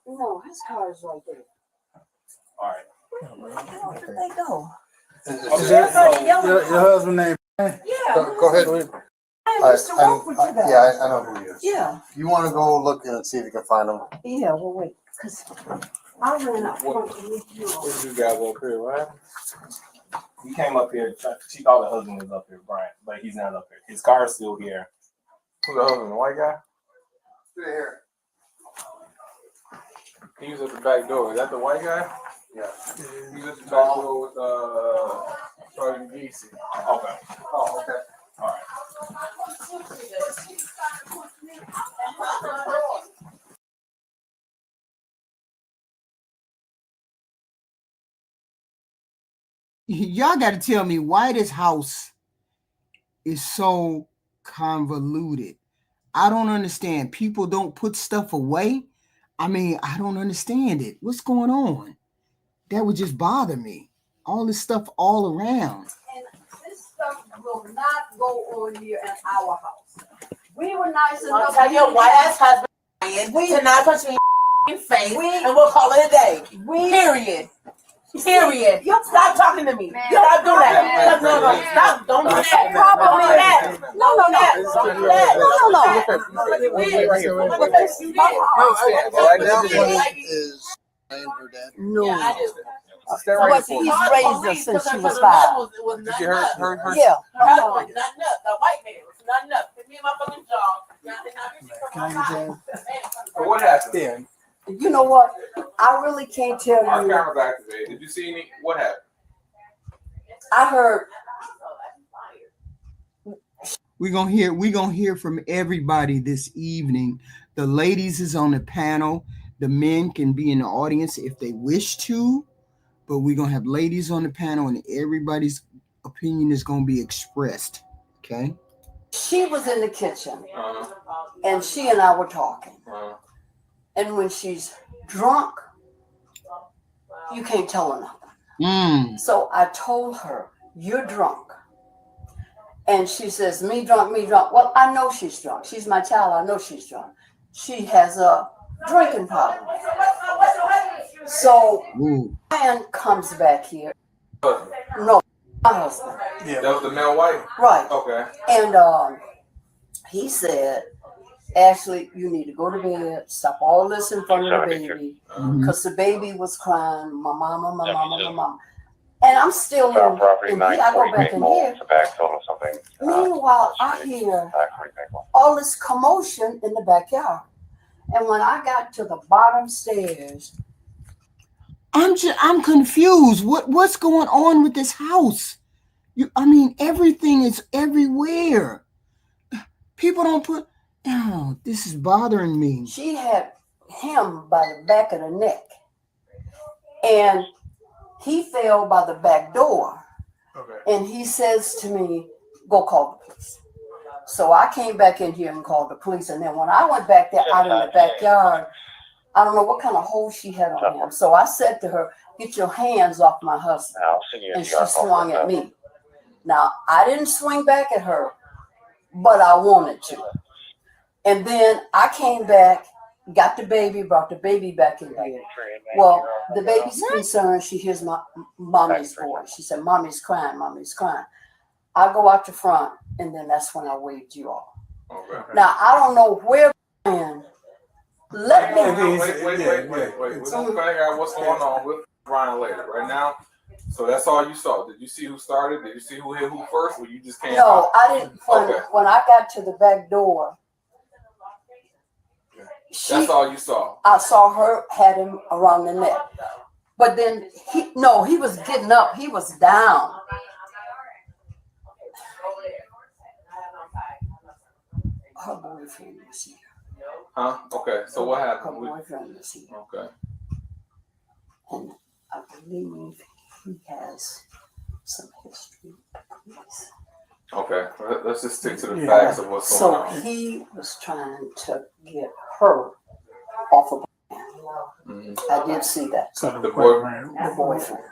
No, his car is right there. All right. Where did they go? Is your husband name? Yeah. Go ahead. I used to work with you guys. Yeah, I know who he is. Yeah. You want to go look and see if you can find him? Yeah, well, wait, because I ran out front to meet you. Where's you guys up here, right? He came up here. She thought the husband was up here, Brian, but he's not up here. His car is still here. Who's the husband? The white guy? Here. He was at the back door. Is that the white guy? Yeah. He was at the back door with Charlie DC. Okay. Oh, okay. All right. Y'all got to tell me why this house is so convoluted. I don't understand. People don't put stuff away. I mean, I don't understand it. What's going on? That would just bother me. All this stuff all around. And this stuff will not go on here at our house. We were nice enough. I'll tell your white ass husband to not put you in your face, and we'll call it a day. Period. Period. Stop talking to me. Stop doing that. No. Stop. Don't do that. Don't do that. No. Don't do that. Right now, is her dad? No. But he's raised her since she was 5. Did you hear her? Yeah. Her husband was not enough. The white man was not enough. Give me my fucking job. So what happened then? You know what? I really can't tell Our you. camera's activated. Did you see any? What happened? I heard. We're gonna hear from everybody this evening. The ladies is on the panel. The men can be in the audience if they wish to, but we're gonna have ladies on the panel and everybody's opinion is gonna be expressed. Okay. She was in the kitchen and she and I were talking. And when she's drunk, you can't tell her nothing. So I told her, "You're drunk." And she says, me drunk. Well, I know she's drunk. She's my child. I know she's drunk. She has a drinking problem. So Ryan comes back here. No, my husband. Yeah. That was the male white? Right. Okay. And he said, "Ashley, you need to go to bed. Stop all this in front of the baby." Because the baby was crying, my mama. And I'm still in here. I go back in here. Meanwhile, I hear all this commotion in the backyard. And when I got to the bottom stairs, I'm confused. What's going on with this house? I mean, everything is everywhere. People don't put. Oh, this is bothering me. she had him by the back of the neck. And he fell by the back door. And he says to me, "Go call the police." So I came back in here and called the police. And then when I went back there out in the backyard, I don't know what kind of hold she had on him. So I said to her, "Get your hands off my husband." And she swung at me. Now, I didn't swing back at her, but I wanted to. And then I came back, got the baby, brought the baby back in here. Well, the baby's concerned. She hears my mommy's voice. She said, "Mommy's crying, mommy's crying." I go out the front, and then that's when I waved you off. Now, I don't know where. Let me. Wait. We're gonna figure out what's going on with Brian later. Right now, so that's all you saw. Did you see who started? Did you see who hit who first, or you just came No, out? I didn't. When I got to the back door, That's all you saw. I saw her had him around the neck. But then he was getting up. He was down. Her boyfriend was here. Huh? Okay. So what happened? Her boyfriend was here. Okay. And I believe he has some history. Please. Okay. Let's just stick to the facts of what's going on. So he was trying to get her off of. I did see that. So the boyfriend. The boyfriend.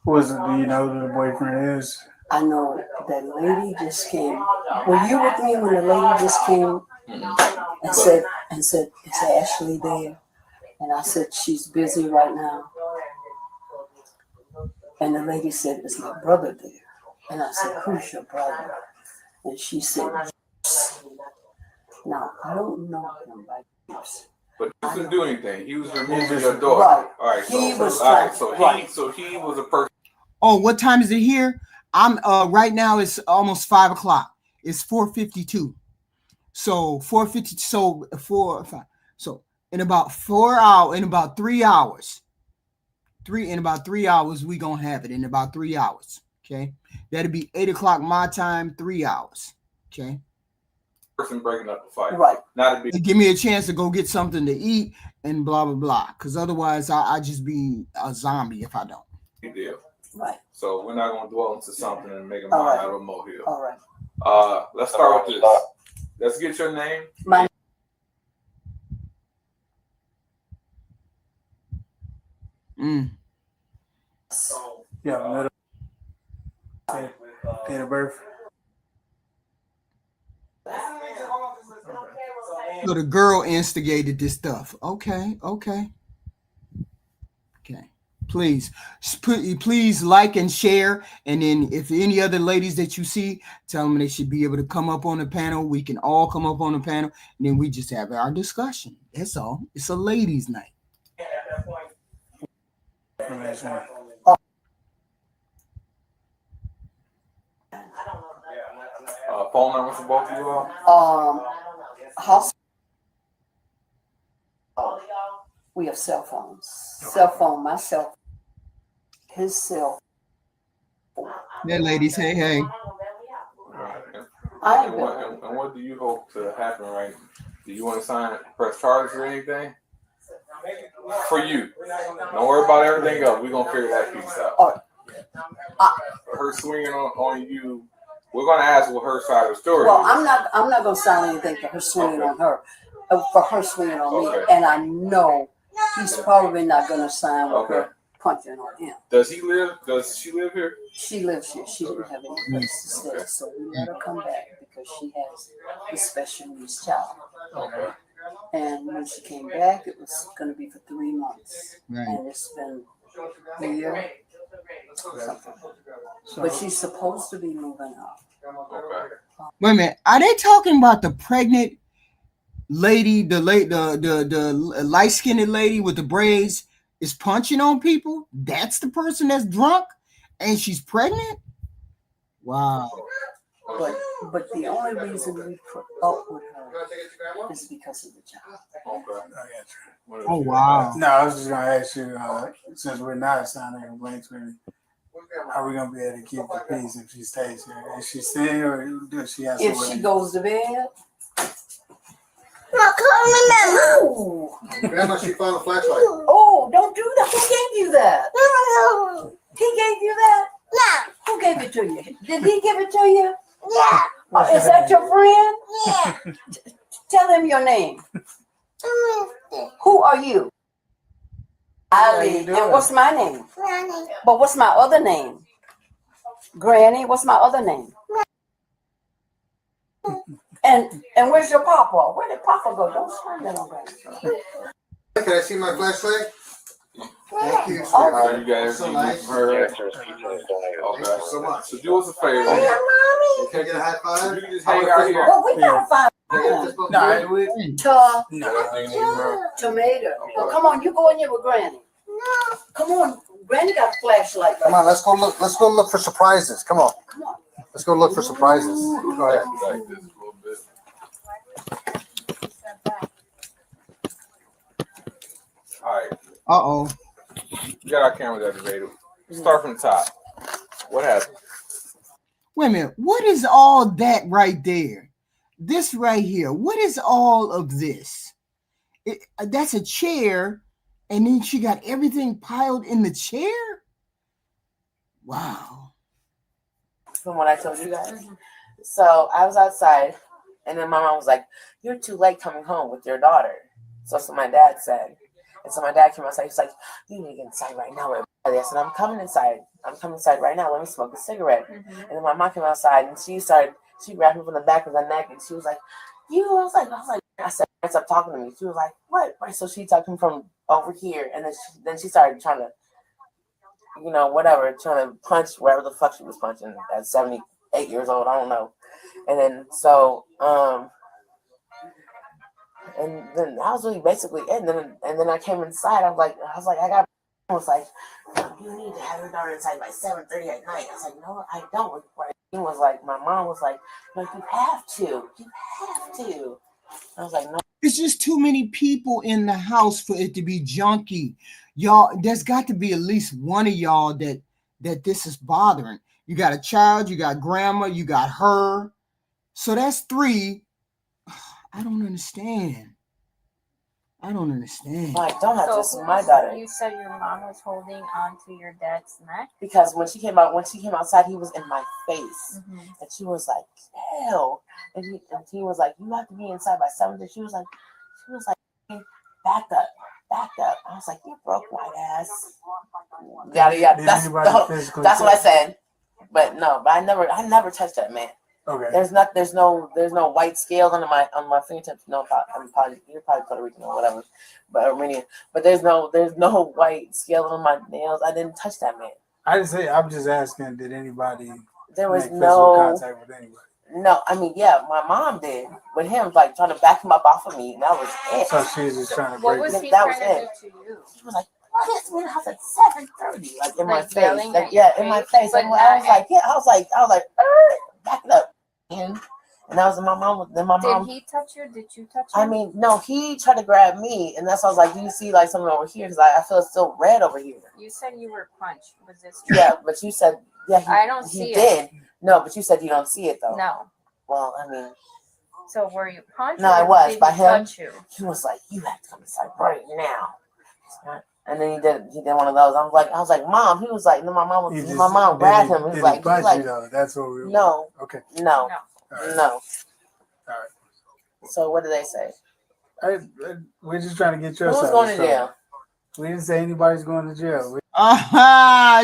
Do you know who the boyfriend is? I know that lady just came. Were you with me when the lady just came and said, is Ashley there? And I said, she's busy right now. And the lady said, is my brother there? And I said, who's your brother? And she said, now I don't know him by years. But he didn't do anything. He was removing your daughter. Right. All right. He was so he was a person. Oh, what time is it here? I'm right now it's almost 5 o'clock. It's 4:52. So 4:50. So 4 5. So in about 4 hours, in about 3 hours. In about 3 hours, we gonna have it in about 3 hours. Okay. That'll be 8 o'clock my time, 3 hours. Okay. Person breaking up the fight. Right. Not a big Give me a chance to go get something to eat and blah blah blah. Because otherwise, I just be a zombie if I don't. deal. Right. So we're not gonna dwell into something and make a All mind right. out of a molehill. All right. Let's start with this. Let's get your name. My Yeah, date of birth. So the girl instigated this stuff. Okay. Please like and share. And then if any other ladies that you see, tell them they should be able to come up on the panel. We can all come up on the panel. And then we just have our discussion. That's all. It's a ladies' night. Phone number for both of you all? House. We have cell phones. Cell phone, my cell phone. His cell phone. Yeah, ladies, hey. And what do you hope to happen right now? Do you want to press charges or anything? For you. Don't worry about everything else. We're going to figure that piece out. Her swinging on you, we're going to ask what her side of the story Well, is. I'm not going to sign anything for her swinging on her. For her swinging on me. And I know he's probably not going to sign with her punching on him. Does she live here? She lives here. She didn't have any place to stay. So we let her come back because she has a special needs child. Okay. And when she came back, it was going to be for 3 months. Right. And it's been a year. But she's supposed to be moving up. Okay. Wait a minute. Are they talking about the pregnant lady, the light-skinned lady with the braids is punching on people? That's the person that's drunk and she's pregnant? Wow. But the only reason we put up with her is because of the job. Oh, wow. No, I was just going to ask you, since we're not signing complaints, are we going to be able to keep the peace if she stays here? Is she staying or does she have to If she goes to bed. Grandma, she found a flashlight. Oh, don't do that. Who gave you that? He gave you that? No. Who gave it to you? Did he give it to you? Yeah. Is that your friend? Yeah. Tell him your name. Who are you? Ali. And what's my name? Granny. But what's my other name? Granny. What's my other name? And where's your papa? Where did papa go? Don't sign that on Granny. Can I see my flashlight? Thank you. So you guys So nice. her. Thank you so much. So do us a favor. Can I get a high five? You can just hang out here. Well, we got a five. Tomato. Well, come on, you go in here with Granny. No. Come on, Granny got a flashlight. Come on, let's go look. Let's go look for surprises. Come on. Come on. Let's go look for surprises. Go ahead. Like this a little bit. Uh-oh. We got our cameras activated. Start from the top. What happened? Wait a minute. What is all that right there? This right here. What is all of this? That's a chair, and then she got everything piled in the chair? Wow. From what I told you guys. So I was outside, and then my mom was like, "You're too late coming home with your daughter." So my dad said. And so my dad came outside. He's like, "You need to get inside right now." I said, "I'm coming inside. I'm coming inside right now. Let me smoke a cigarette." And then my mom came outside, and she grabbed me from the back of the neck, and she was like, I said, stop talking to me. She was like, "What?" Right. So she took him from over here, and then she started trying to, trying to punch wherever the fuck she was punching at 78 years old. I don't know. And then and then that was really basically it. And then I came inside. I was like, I was like, "You need to have your daughter inside by 7:30 at night." I was like, "No, I don't." He was like, my mom was like, "No, you have to. You have to." I was like, "No." It's just too many people in the house for it to be junky. Y'all, there's got to be at least one of y'all that this is bothering. You got a child, you got grandma, you got her. So that's 3. I don't understand. Like, don't have to see my daughter. You said your mom was holding on to your dad's neck? Because when she came outside, he was in my face. And she was like, "Hell." And he was like, "You have to be inside by 7:30." She was like, back up. I was like, "You broke white ass." Yeah. That's what I said. But no, I never touched that man. Okay. There's no white scales on my fingertips. No, you're probably Puerto Rican or whatever, but Armenian. But there's no white scales on my nails. I didn't touch that man. I didn't say. I'm just asking. Did anybody? There was make no contact with anybody. No, I mean, yeah, my mom did, but him like trying to back him up off of me. And that was it. So she was just trying to What break was it. he That was trying to it. do to you? She was like, "What is in the house at 7:30?" Like in my Like face. yelling Like, at yeah, your in my face, face. but And I was not like, back it up. And that was my mom. Then my mom. Did he touch you? Did you touch him? I mean, no, he tried to grab me, and that's why I was like, "Do you see like something over here?" Because I feel it's still red over here. You said you were punched. Was this true? Yeah, but you said I don't see he it. did. No, but you said you don't see it though. No. Well, I mean. So were you punched? No, or I was did by he him. touch you? He was like, "You have to come inside right now." And then he did one of those. I was like, "Mom." He was like, "No, my mom grabbed him." He was like, That's what we. "No, Okay. no, Right. no." All right. So what did they say? We're just trying to get your Who's side. going to jail? We didn't say anybody's going to jail.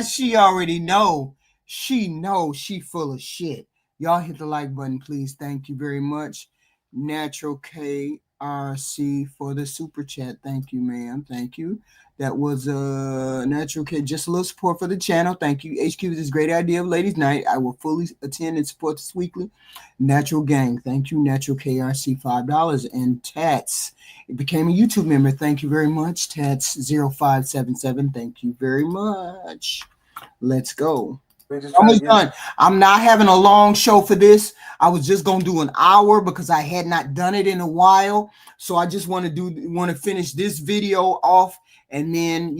She already know. She knows she full of shit. Y'all hit the like button, please. Thank you very much. Natural KRC for the super chat. Thank you, ma'am. Thank you. That was Natural K. Just a little support for the channel. Thank you. HQ is this great idea of Ladies Night. I will fully attend and support this weekly. Natural Gang. Thank you. Natural KRC $5. And Tats. It became a YouTube member. Thank you very much. Tats0577. Thank you very much. Let's go. Almost done. I'm not having a long show for this. I was just gonna do an hour because I had not done it in a while. So I just want to finish this video off and then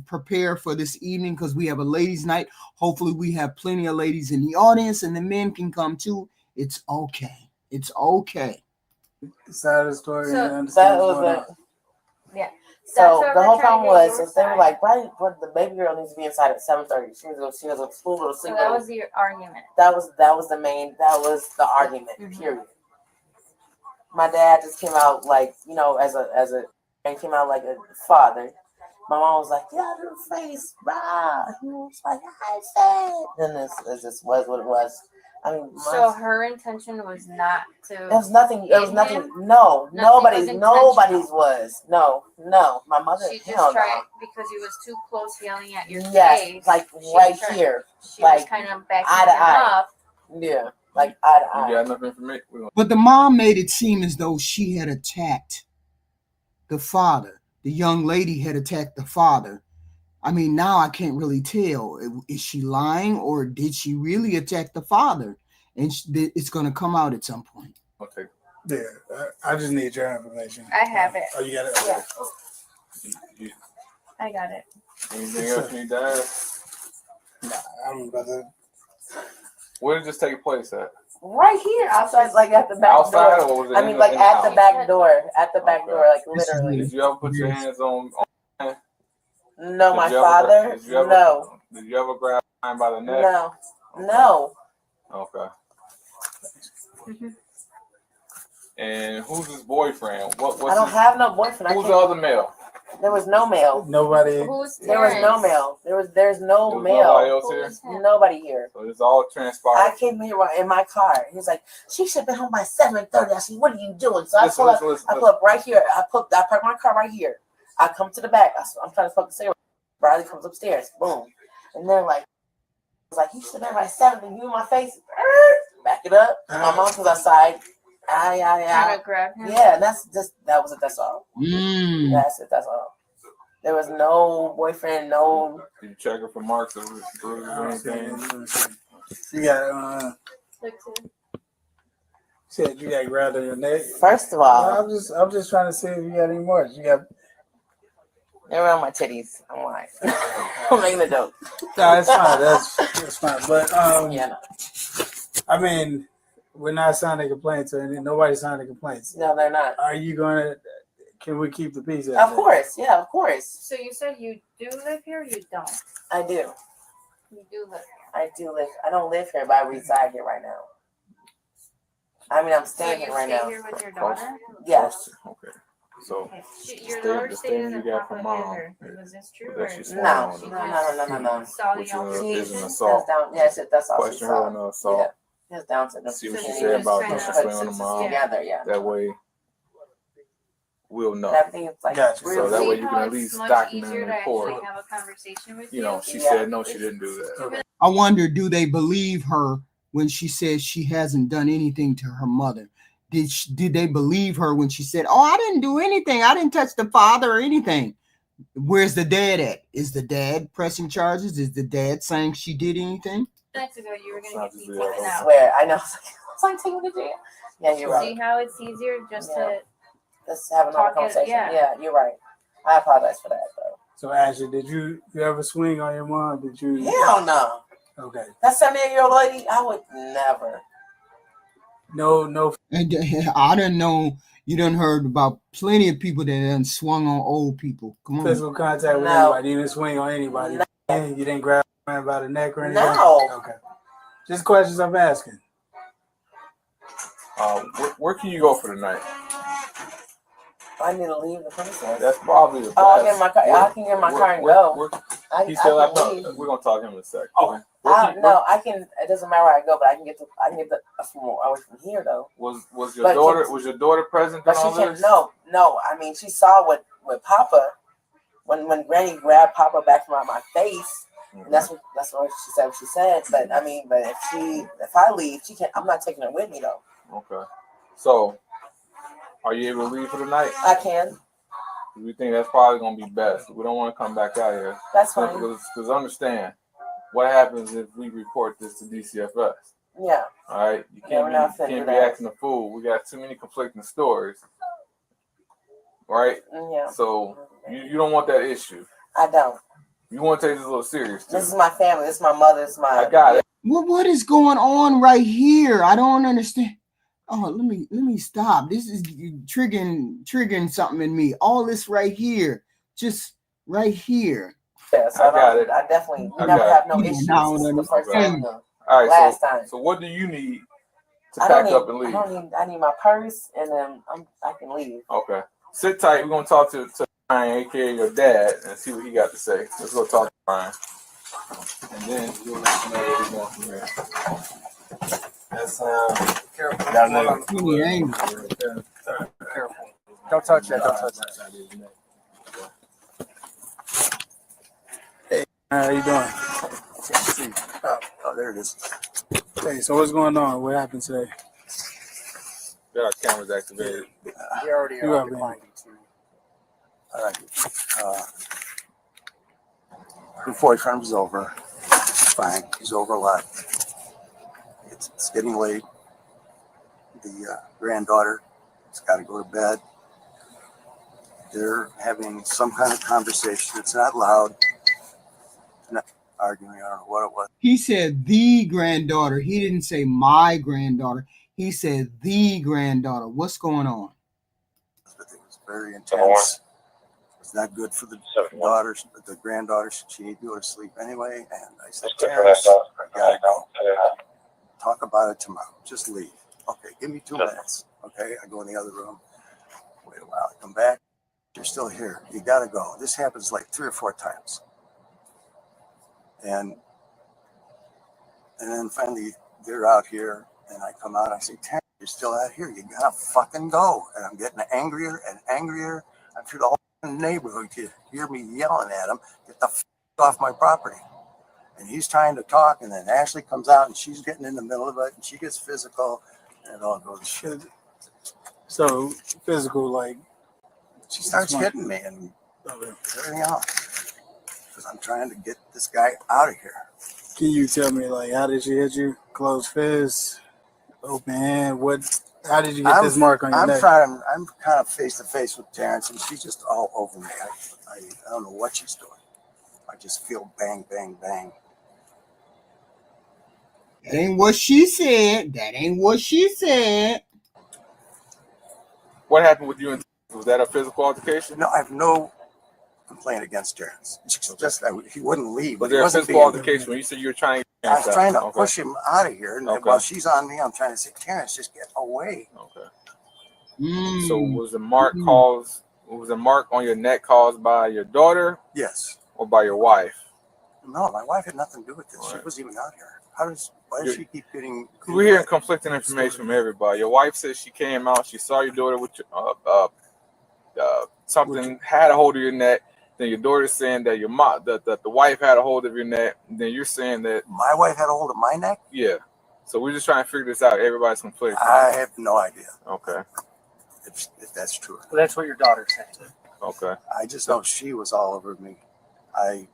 prepare for this evening because we have a ladies' night. Hopefully we have plenty of ladies in the audience and the men can come too. It's okay. It's okay. Side of the story. So, Understand That what's was going it. on. Yeah. So the whole problem was they were like, "Why? What? The baby girl needs to be inside at 7:30. She was a school to sleep." So that was your argument. That was the argument. Period. My dad just came out like and came out like a father. My mom was like, "Get out of her face, rah." He was like, "I said." Then this was what it was. I mean, So her intention was not to. It was nothing. It was nothing. him? No, Nothing was nobody's was. No. My mother. She hell just tried no. because he was too close yelling at your Yes, face. like she right tried- here. She Like was kind of backing eye to him eye. up. Yeah, like eye to eye. You got enough information? But the mom made it seem as though she had attacked the father. The young lady had attacked the father. I mean, now I can't really tell. Is she lying or did she really attack the father? And it's going to come out at some point. Okay. Yeah, I just need your information. I have it. Oh, you got it? Yeah. You I got it. Anything else you need to ask? Nah, I'm about to. Where did this take place at? Right here, outside, like at the back Outside, door. or was it I in mean, the- like in the at the house? back door. At the back Okay. door, like literally. Did you ever put your hands on? No, Did my you ever father. did you ever, No, Did you ever grab him by the neck? no, no. Okay. And who's his boyfriend? What's I don't his, have no boyfriend. Who's the other male? There was no male. Nobody. There was no male. There's no There's male. nobody else here? Nobody here. So it's all transpired. I came here in my car. He's like, she should have been home by 7:30. I said, what are you doing? So I pull up right here. I park my car right here. I come to the back. I'm trying to fucking cigarette. Bradley comes upstairs. Boom. And they're like, I was like, you should have been by 7. And you in my face. Back it up. And my mom was outside. Trying to grab him. Yeah, and that's was it. That's all. Mm. That's it. That's all. There was no boyfriend, no. Did you check her for marks or anything? You got said you got grabbed on your neck. First of all, I'm just trying to see if you got any more. You got. They were on my titties. I'm like, I'm making a joke. No, it's fine. That's fine. But yeah, no. I mean, we're not signing complaints, and nobody's signing complaints. No, they're not. Are you gonna? Can we keep the peace? Of course, yeah, of course. So you said you do live here or you don't? I do. You do live here. I do live. I don't live here, but I reside here right now. I mean, I'm staying here right now. So you stay here with your daughter? Yes. Okay. So Your daughter the stayed in statement the you got from apartment mom. with her. Was this true? that Or she's No. saw the Which is altercation? an assault. Yes, that's all she Question her on saw. the assault. Yeah. It's down to the. See what So she she said was about trying don't to she put swing on the mom. Together, yeah. That way we'll know. Everything's like Gotcha. So that way you can at It's least much document easier and to report. actually have a conversation with You know, she Yeah. said no, she didn't do that. Okay. I wonder, do they believe her when she says she hasn't done anything to her mother? Did they believe her when she said, "Oh, I didn't do anything. I didn't touch the father or anything"? Where's the dad at? Is the dad pressing charges? Is the dad saying she did anything? minutes ago, you were going to get me I taken out. swear, I know. It's like taking me to jail. Yeah, you're See right. how it's easier just to Let's have another talk it- conversation. yeah. Yeah, you're right. I apologize for that, though. So Ashley, did you ever swing on your mom? Did you? Hell no. Okay. That 78-year-old lady, I would never. No. And I didn't know. You done heard about plenty of people that done swung on old people. Come on. Physical contact with No. anybody. You didn't swing on anybody. You didn't grab a man by the neck or anything? No. Okay. Just questions I'm asking. Where can you go for the night? I need to leave the premises. That's probably the best. Oh, I can get in my car and go. He's still I at can leave. We're gonna talk to him in a sec. No, I can. It doesn't matter where I go, but I can get a few more hours from here, though. Was your But daughter can- was your daughter present But in she all can't. this? No. I mean, she saw what Papa when Granny grabbed Papa back from my face, and that's what she said. What she said. But I mean, if I leave, she can't. I'm not taking her with me though. Okay. So, are you able to leave for the night? I can. We think that's probably gonna be best. We don't want to come back out here. That's fine. Because understand, what happens if we report this to DCFS? Yeah. All right. You Yeah, we're not can't finna do be that. acting a fool. We got too many conflicting stories. Right? Yeah. So you don't want that issue. I don't. You want to take this a little serious too. This is my family. This is my mother. This is my. I got it. What is going on right here? I don't understand. Oh, let me stop. This is triggering something in me. All this right here, just right here. Yeah, so I definitely never have no issues. This is the first time. All right. Last time. So what do you need to I pack don't up and need. leave? I need my purse, and then I can leave. Okay. Sit tight. We're gonna talk to Brian, aka your dad, and see what he got to say. Let's go talk to Brian, and then we'll let you know where we're going from here. That's careful. Careful. Don't touch that. Don't touch that. Hey, how you doing? Oh, there it is. Hey, so what's going on? What happened today? Got our cameras activated. We already You are declined you to. All right. Her boyfriend was over. It's fine. He's over a lot. It's getting late. The granddaughter has got to go to bed. they're having some kind of conversation. It's not loud. Not arguing. I don't know what it was. He said the granddaughter. He didn't say my granddaughter. He said the granddaughter. What's going on? But it was very intense. It's not good for the daughter, the granddaughter. She needed to go to sleep anyway. And I said, Terrence, you gotta go. Talk about it tomorrow. Just leave. Okay, give me 2 minutes. Okay, I go in the other room. Wait a while. I come back. You're still here. You gotta go. This happens like 3 or 4 times. And then finally they're out here, and I come out. I say, Terrence, you're still out here. You gotta fucking go. And I'm getting angrier and angrier. I'm sure the whole neighborhood could hear me yelling at him, get the fuck off my property. And he's trying to talk, and then Ashley comes out, and she's getting in the middle of it, and she gets physical, and it all goes to shit. So physical, like she starts hitting me and everything else because I'm trying to get this guy out of here. Can you tell me, like, how did she hit you? Closed fist, open hand? What? How did you get this mark on your neck? I'm kind of face to face with Terrence, and she's just all over me. I don't know what she's doing. I just feel bang, bang, bang. That ain't what she said. That ain't what she said. What happened with you and was that a physical altercation? No, I have no complaint against Terrence. It's just that he wouldn't leave. Was there a physical altercation when you said you were trying? I was trying to push him out of here, and while she's on me, I'm trying to say, Terrence, just get away. Okay. So was the mark caused? Was the mark on your neck caused by your daughter? Yes. Or by your wife? No, my wife had nothing to do with this. She wasn't even out here. Why does she keep getting? We're hearing conflicting information from everybody. Your wife says she came out, she saw your daughter with something had a hold of your neck. Then your daughter's saying that your mom, that the wife had a hold of your neck. And then you're saying that my wife had a hold of my neck. Yeah. So we're just trying to figure this out. Everybody's conflicted. I have no idea. Okay. If that's true. Well, that's what your daughter said. Okay. I just know she was all over me. I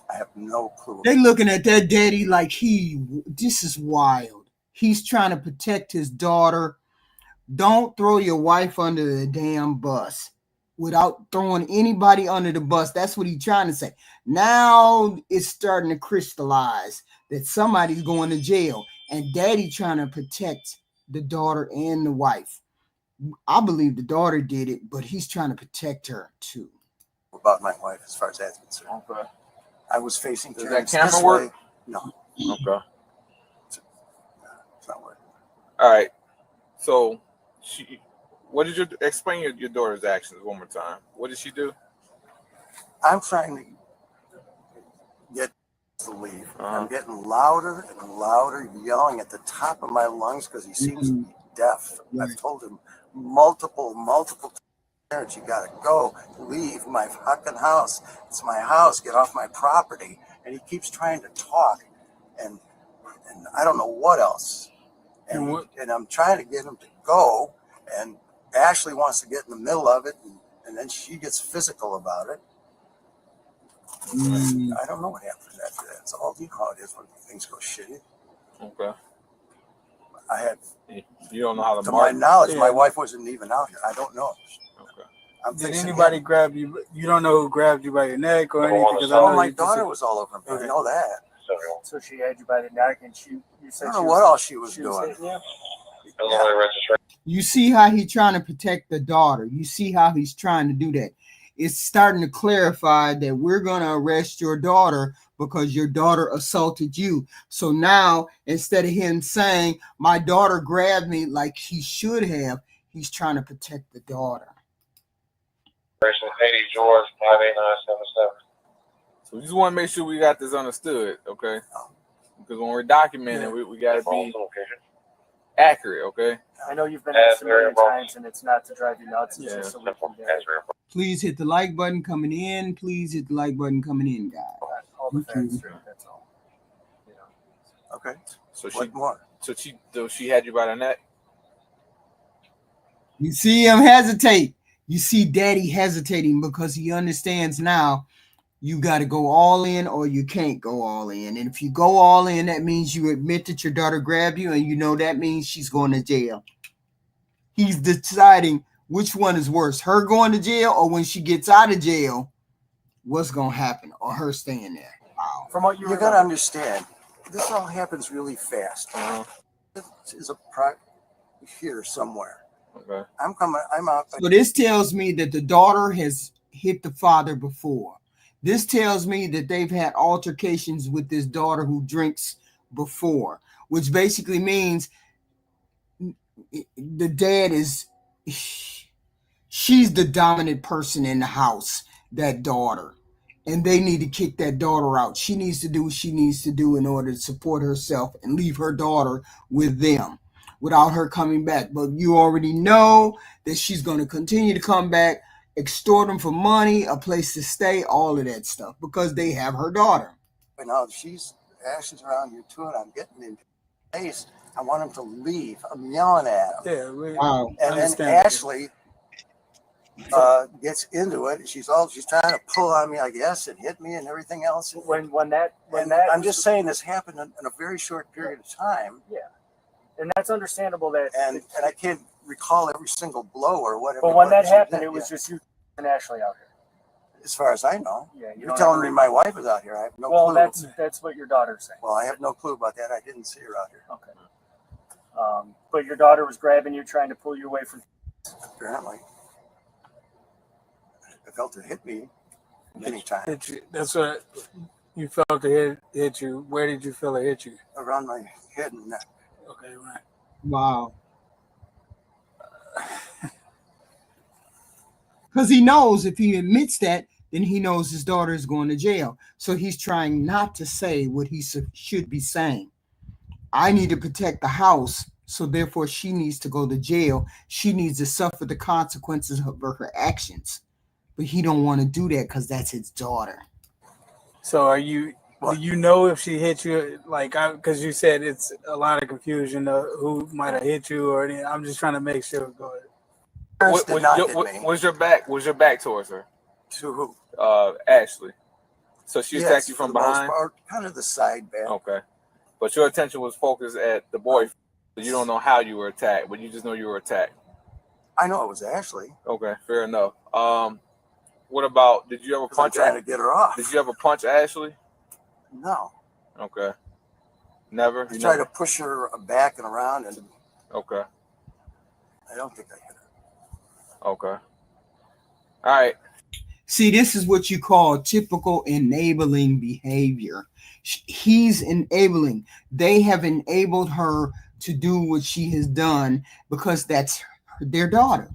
have no clue. They looking at that daddy like this is wild. He's trying to protect his daughter. Don't throw your wife under the damn bus without throwing anybody under the bus. That's what he's trying to say. Now it's starting to crystallize that somebody's going to jail, and daddy trying to protect the daughter and the wife. I believe the daughter did it, but he's trying to protect her too. About my wife, as far as that's concerned. Okay. I was facing. Does that camera work? Way. No. Okay. It's not working. All right. So, what did you explain your daughter's actions one more time? What did she do? I'm trying to get to leave. I'm getting louder and louder, yelling at the top of my lungs because he seems to be deaf. I've told him multiple times, you gotta go, leave my fucking house. It's my house. Get off my property. And he keeps trying to talk, and I don't know what else. And I'm trying to get him to go, and Ashley wants to get in the middle of it, and then she gets physical about it. I don't know what happened after that. It's all, you know how it is when things go shitty. Okay. I had. You don't know how to my knowledge, my wife wasn't even out here. I don't know. Okay. Did anybody grab you? You don't know who grabbed you by your neck or anything? Because I know my daughter was all over me. I know that. So she had you by the neck, and you said I don't know what else she was doing. You see how he's trying to protect the daughter. You see how he's trying to do that. It's starting to clarify that we're going to arrest your daughter because your daughter assaulted you. So now, instead of him saying, my daughter grabbed me like he should have, he's trying to protect the daughter. 80 George 58977. So we just want to make sure we got this understood, okay? Because when we're documenting, we got to be accurate, okay? I know you've been asked a million times, and it's not to drive you nuts. It's just so we can get it. Please hit the like button coming in. Please hit the like button coming in, guys. All the facts straight, that's all. You know. Okay. So she had you by the neck? You see him hesitate. You see daddy hesitating because he understands now you got to go all in or you can't go all in. And if you go all in, that means you admit that your daughter grabbed you, and you know that means she's going to jail. He's deciding Which one is worse, her going to jail or when she gets out of jail, what's going to happen, or her staying there? Wow. From what you got to understand, this all happens really fast. This is a here somewhere. Okay. I'm out. So this tells me that the daughter has hit the father before. This tells me that they've had altercations with this daughter who drinks before, which basically means the dad is, she's the dominant person in the house, that daughter. And they need to kick that daughter out. She needs to do what she needs to do in order to support herself and leave her daughter with them without her coming back. But you already know that she's going to continue to come back, extort them for money, a place to stay, all of that stuff, because they have her daughter. You know, Ashley's around here too, and I'm getting in his face. I want him to leave. I'm yelling at him. Yeah, wow. And then Ashley gets into it. She's trying to pull on me, I guess, and hit me and everything else. I'm just saying this happened in a very short period of time. Yeah, and that's understandable. And I can't recall every single blow or whatever. But when that happened, it was just you and Ashley out here. As far as I know. Yeah, you're telling me my wife is out here. I have no clue. Well, that's what your daughter's saying. Well, I have no clue about that. I didn't see her out here. Okay. But your daughter was grabbing you, trying to pull you away from. Apparently. I felt her hit me many times. Hit you. That's what you felt it hit you. Where did you feel it hit you? Around my head and neck. Okay, right. Wow. Because he knows if he admits that, then he knows his daughter is going to jail. So he's trying not to say what he should be saying. I need to protect the house, so therefore she needs to go to jail. She needs to suffer the consequences of her actions. But he don't want to do that because that's his daughter. So do you know if she hit you? Like, because you said it's a lot of confusion of who might have hit you, or anything. I'm just trying to make sure. Go ahead. Was your back towards her? To who? Ashley. So she attacked you from behind? Kind of the side back. Okay. But your attention was focused at the boy. You don't know how you were attacked, but you just know you were attacked. I know it was Ashley. Okay, fair enough. What about, did you ever punch trying to get her off? Did you ever punch Ashley? No. Okay. Never? I tried to push her back and around, and okay. I don't think I hit her. Okay. All right. See, this is what you call typical enabling behavior. He's enabling. They have enabled her to do what she has done because that's their daughter.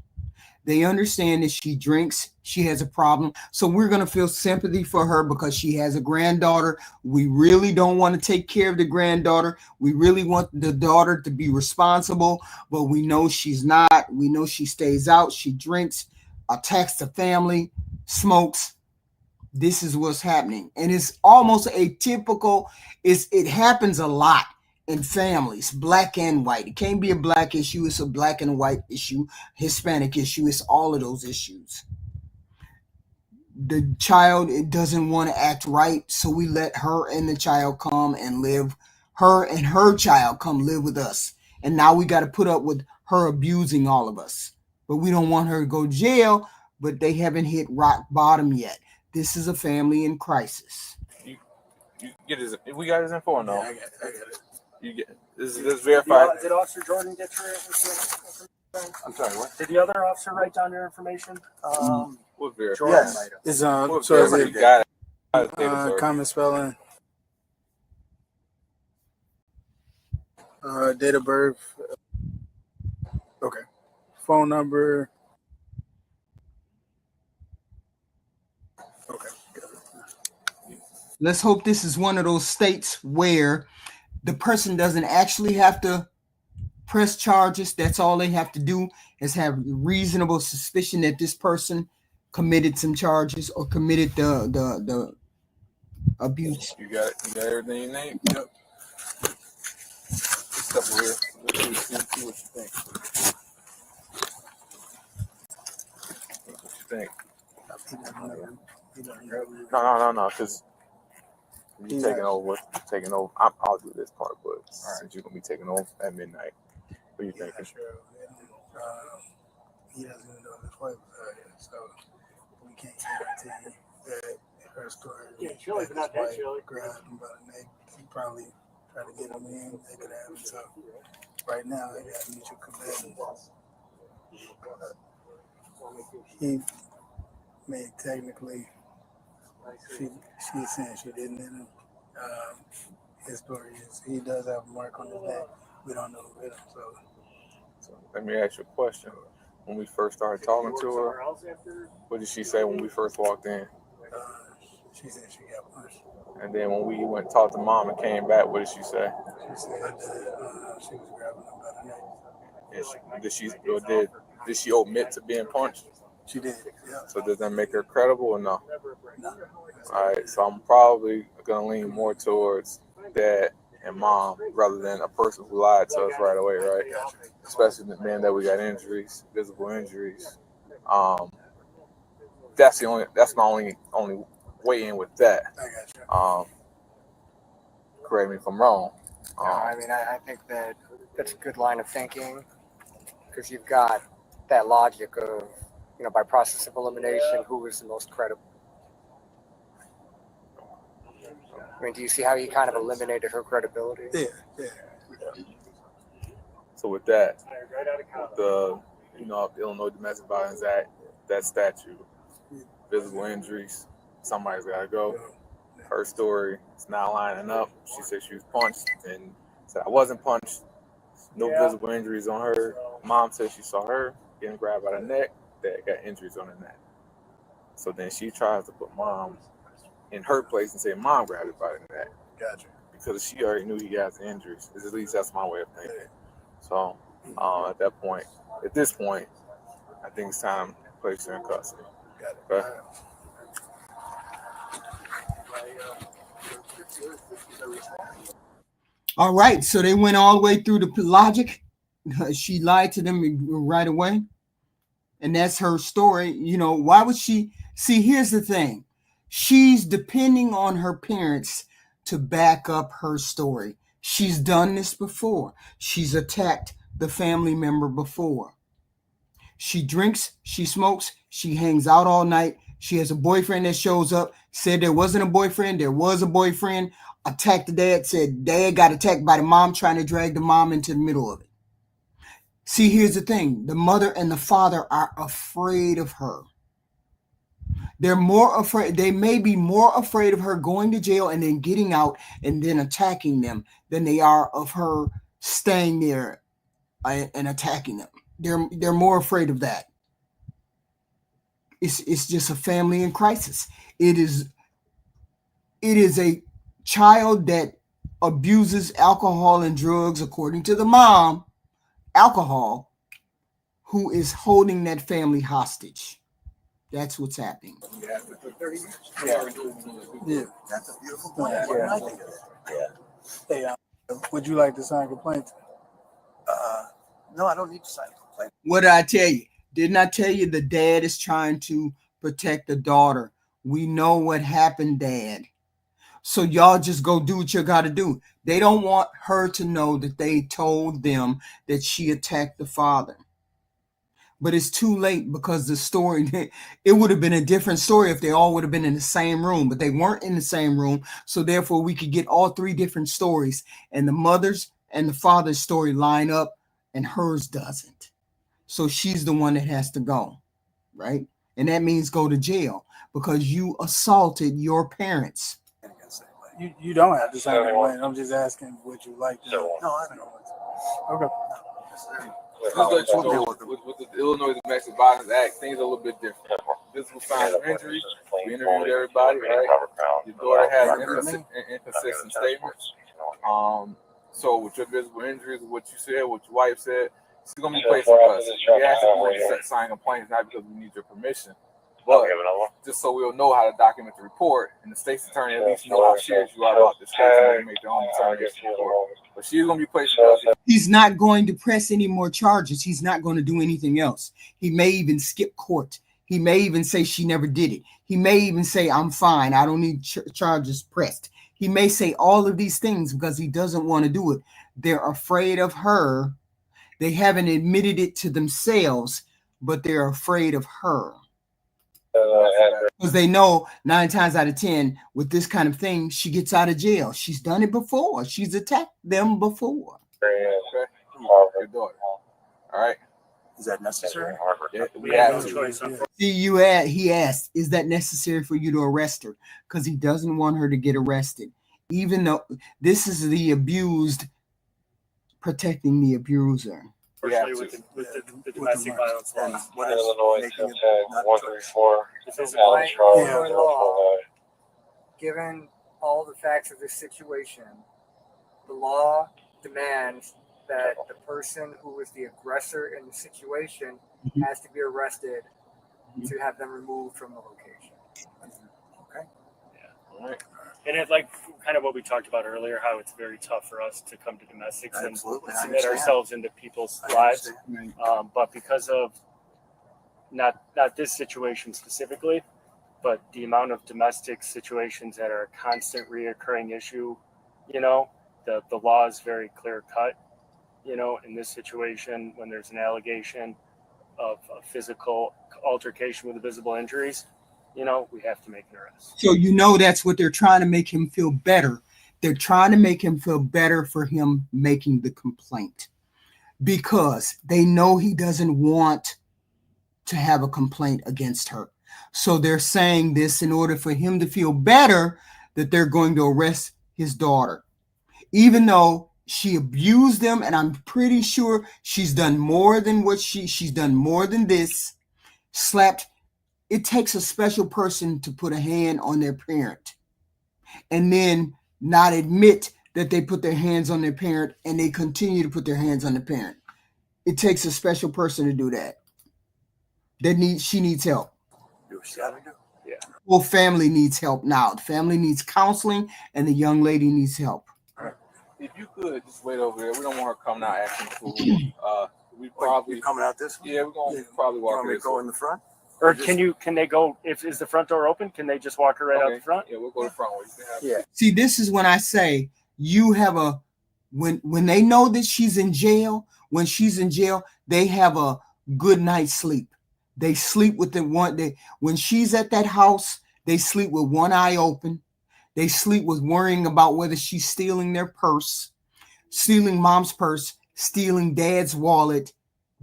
They understand that she drinks, she has a problem. So we're going to feel sympathy for her because she has a granddaughter. We really don't want to take care of the granddaughter. We really want the daughter to be responsible, but we know she's not. We know she stays out, she drinks, attacks the family, smokes. This is what's happening. And it's almost atypical. It happens a lot in families, black and white. It can't be a black issue. It's a black and white issue, Hispanic issue. It's all of those issues. The child, it doesn't want to act right, so we let her and the child come and live. Her and her child come live with us. And now we got to put up with her abusing all of us. But we don't want her to go to jail, but they haven't hit rock bottom yet. This is a family in crisis. You get his, we got his info or no? Yeah, I got it. You get this verified. Did Officer Jordan get your information? I'm sorry, what? Did the other officer write down your information? What verified? Yes. It's What so is verified? it You got it. common spelling, date of birth, okay, phone number. Okay. Let's hope this is one of those states where the person doesn't actually have to press charges. That's all they have to do is have reasonable suspicion that this person committed some charges or committed the abuse. You got it. You got everything you need? Yep. Step over here. Let's see what you think. What you think? No. Because you taking over. I'll do this part, but since you're gonna be taking over at midnight, what do you think? He doesn't his wife was out here, so we can't guarantee that her story. Yeah, chilly, but not that chilly. Grabbed him by the neck. He probably tried to get him in. They could have him. So right now, they got mutual combatants. He may technically, she's saying she didn't hit him. His story is he does have a mark on his neck. We don't know who hit him. So let me ask you a question. When we first started talking to her, what did she say when we first walked in? She said she got punched. And then when we went and talked to mom and came back, what did she say? She said that she was grabbing him by the neck. Did she admit to being punched? She did. Yeah. So does that make her credible or no? No. All right. So I'm probably gonna lean more towards dad and mom rather than a person who lied to us right away, right? Especially the man that we got injuries, visible injuries. That's my only way in with that. I got you. Correct me if I'm wrong. I mean, I think that that's a good line of thinking because you've got that logic of, by process of elimination, who is the most credible. I mean, do you see how he kind of eliminated her credibility? Yeah. So with that, the Illinois Domestic Violence Act, that statute, visible injuries, somebody's got to go. Her story is not lining up. She said she was punched and said I wasn't punched. No visible injuries on her. Mom said she saw her getting grabbed by the neck. Dad got injuries on the neck. So then she tries to put mom in her place and say mom grabbed her by the neck. Gotcha. Because she already knew he got the injuries. At least that's my way of thinking. So at this point, I think it's time to place her in custody. Got it. Okay? All right, so they went all the way through the logic. She lied to them right away. And that's her story. Why would she? See, here's the thing. She's depending on her parents to back up her story. She's done this before. She's attacked the family member before. She drinks, she smokes, she hangs out all night. She has a boyfriend that shows up, said there wasn't a boyfriend, there was a boyfriend, attacked the dad, said dad got attacked by the mom, trying to drag the mom into the middle of it. See, here's the thing. The mother and the father are afraid of her. They're more afraid. They may be more afraid of her going to jail and then getting out and then attacking them than they are of her staying there and attacking them. They're more afraid of that. It's just a family in crisis. It is a child that abuses alcohol and drugs, according to the mom, alcohol, who is holding that family hostage. That's what's happening. Yeah. That's a beautiful plan. Yeah. Hey, would you like to sign a complaint? No, I don't need to sign a complaint. What did I tell you? Didn't I tell you the dad is trying to protect the daughter? We know what happened, Dad. So y'all just go do what you got to do. They don't want her to know that they told them that she attacked the father. But it's too late because the story, it would have been a different story if they all would have been in the same room, but they weren't in the same room. So therefore we could get all three different stories, and the mother's and the father's story line up and hers doesn't. So she's the one that has to go, right? And that means go to jail because you assaulted your parents. You don't have to sign a complaint. I'm just asking, would you like to? No, I don't. Okay. With the Illinois Domestic Violence Act, things are a little bit different. Visible signs of injury. We interviewed everybody, right? Your daughter has inconsistent statements. So with your visible injuries, what you said, what your wife said, she's gonna be placed in custody. We asked you to sign complaints not because we need your permission, but just so we'll know how to document the report, and the state's attorney at least know how serious you are about this case, and they make their own determination report. But she's gonna be placed in custody. He's not going to press any more charges. He's not going to do anything else. He may even skip court. He may even say she never did it. He may even say, I'm fine. I don't need charges pressed. He may say all of these things because he doesn't want to do it. They're afraid of her. They haven't admitted it to themselves but they're afraid of her. Because they know 9 times out of 10 with this kind of thing, she gets out of jail. She's done it before. She's attacked them before. Okay. Good daughter. All right. Is that necessary? Yeah, we have no choice. See, he asked, is that necessary for you to arrest her? Because he doesn't want her to get arrested. Even though this is the abused protecting the abuser. Unfortunately, with the domestic violence law. What is Illinois making it 134. Illinois law, given all the facts of this situation, the law demands that the person who was the aggressor in the situation has to be arrested to have them removed from the location. Okay. Yeah. All right. And it, like kind of what we talked about earlier, how it's very tough for us to come to domestics and submit ourselves into people's lives. But because of not this situation specifically, but the amount of domestic situations that are a constant reoccurring issue, you know, the law is very clear cut. You know, in this situation, when there's an allegation of a physical altercation with visible injuries, you know, we have to make an arrest. So you know that's what they're trying to make him feel better. They're trying to make him feel better for him making the complaint because they know he doesn't want to have a complaint against her. So they're saying this in order for him to feel better that they're going to arrest his daughter, even though she abused them. And I'm pretty sure she's done more than what she's done more than this. Slapped. It takes a special person to put a hand on their parent and then not admit that they put their hands on their parent and they continue to put their hands on the parent. It takes a special person to do that. She needs help. Yeah. Whole family needs help now. The family needs counseling and the young lady needs help. If you could just wait over there, we don't want her coming out acting a fool. We probably coming out this way. Yeah, we're gonna probably walk her. Go in the front. Or can they go, is the front door open? Can they just walk her right out the front? Yeah, we'll go to the front. Yeah. See, this is when I say you have when they know that she's in jail, when she's in jail, they have a good night's sleep. They sleep with when she's at that house, they sleep with one eye open. They sleep with worrying about whether she's stealing their purse, stealing mom's purse, stealing dad's wallet,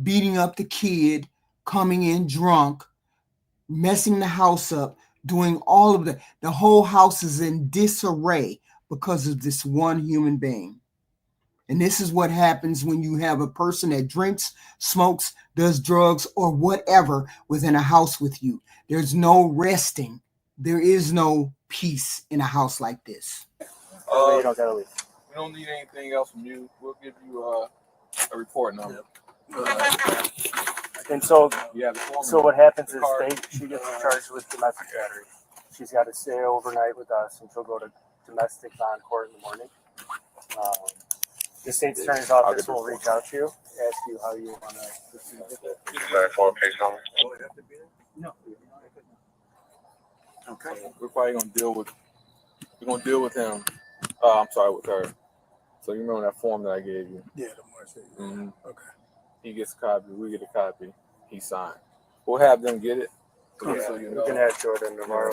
beating up the kid, coming in drunk, messing the house up, doing all of that. The whole house is in disarray because of this one human being. And this is what happens when you have a person that drinks, smokes, does drugs, or whatever within a house with you. There's no resting. There is no peace in a house like this. We don't need anything else from you. We'll give you a report number. And so what happens is she gets charged with domestic battery. She's got to stay overnight with us, and she'll go to domestic on court in the morning. The state's attorney's office will reach out to you, ask you how you want to proceed with it. No. Okay. We're probably gonna deal with him. I'm sorry, with her. So you remember that form that I gave you? Yeah, the more. Mm-hmm. Okay. He gets a copy. We get a copy. He signed. We'll have them get it. Yeah, so you we know. can have Jordan tomorrow.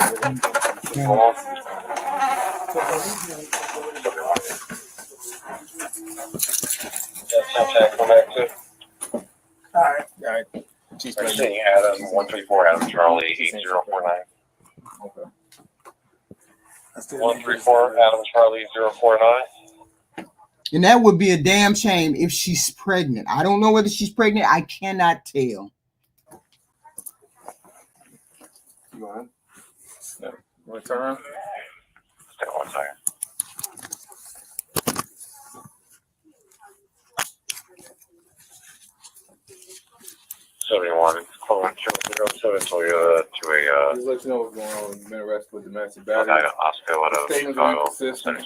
All right. She's saying Adam 134 Adam Charlie 8049. Okay. 134 Adam Charlie 049. And that would be a damn shame if she's pregnant. I don't know whether she's pregnant. I cannot tell. You want to turn? Stay 1 second. Just let you know what's going on. You've been arrested with domestic battery. Statements are consistent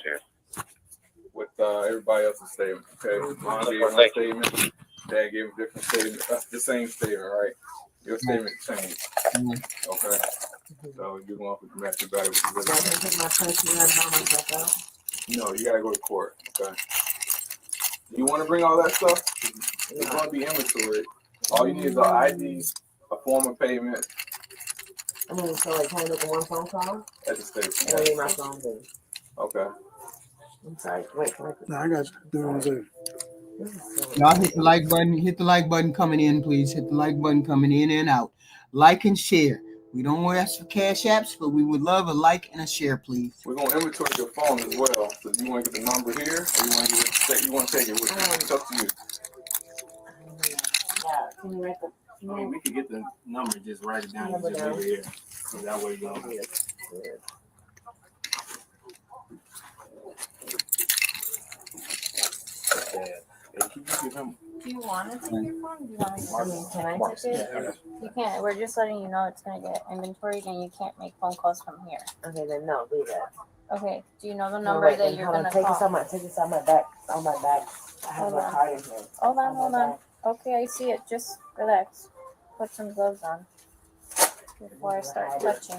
with everybody else's statement. Okay, Mom gave one statement. Dad gave a different statement. That's the same statement, right? Your statement changed. Okay. So you're going for domestic battery. No, you gotta go to court. Okay. You want to bring all that stuff? It's going to be inventory. All you need is an ID A form of payment I mean, so like, can I make a one phone call? at the station. Or need my phone, then? Okay. I'm sorry. Wait, can I? No, I got you. Do what I'm Y'all hit the like button. Hit the like button coming in, please. Hit the like button coming in and out. Like and share. We don't ask for cash apps, but we would love a like and a share, please. We're gonna inventory your phone as well. So do you want to get the number here, or you want to get it? You want to take it with you? It's up to you. Yeah. Can you write the? I mean, we could get the number, just write it down and just leave it here. So that way you don't get it. Do you want to take your phone? Do you want to? I mean, can I take it? You can't. We're just letting you know it's gonna get inventoried, and you can't make phone calls from here. Okay, then no, leave it. Okay. Do you know the No, number wait, that then you're hold on. gonna Take call? this on my back. On my back. I have Hold my on. card in here. Hold on. Okay, I see it. Just relax. Put some gloves on before I start touching.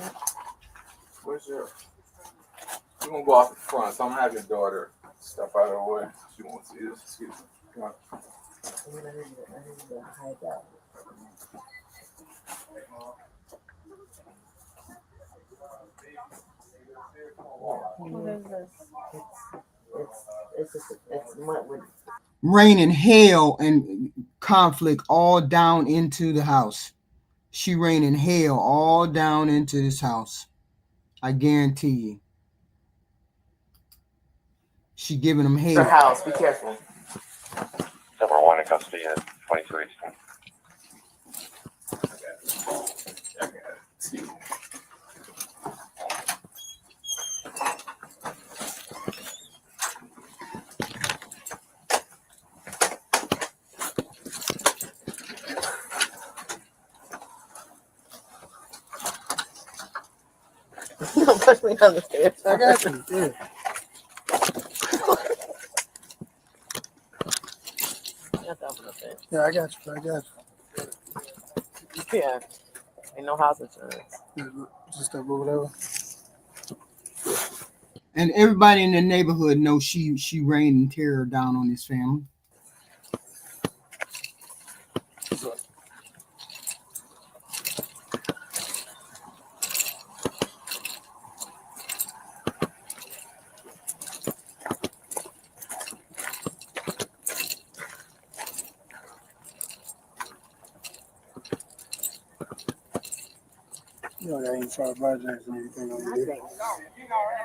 Where's your? We're gonna go off the front, so I'm gonna have your daughter step out of the way. She won't see this. Excuse me. Come on. I need to hide that. What is this? It's what would. Rain and hail and conflict all down into the house. She raining hail all down into this house. I guarantee you. She giving them hail. Your house. Be careful. Number 1 in custody at 23 Eastern. Don't push me down the stairs. I got you. Yeah. Yeah, I got you. Yeah. Ain't no house insurance. Just that whatever. And everybody in the neighborhood knows she raining terror down on this family. You don't got any sharp projects or anything on you.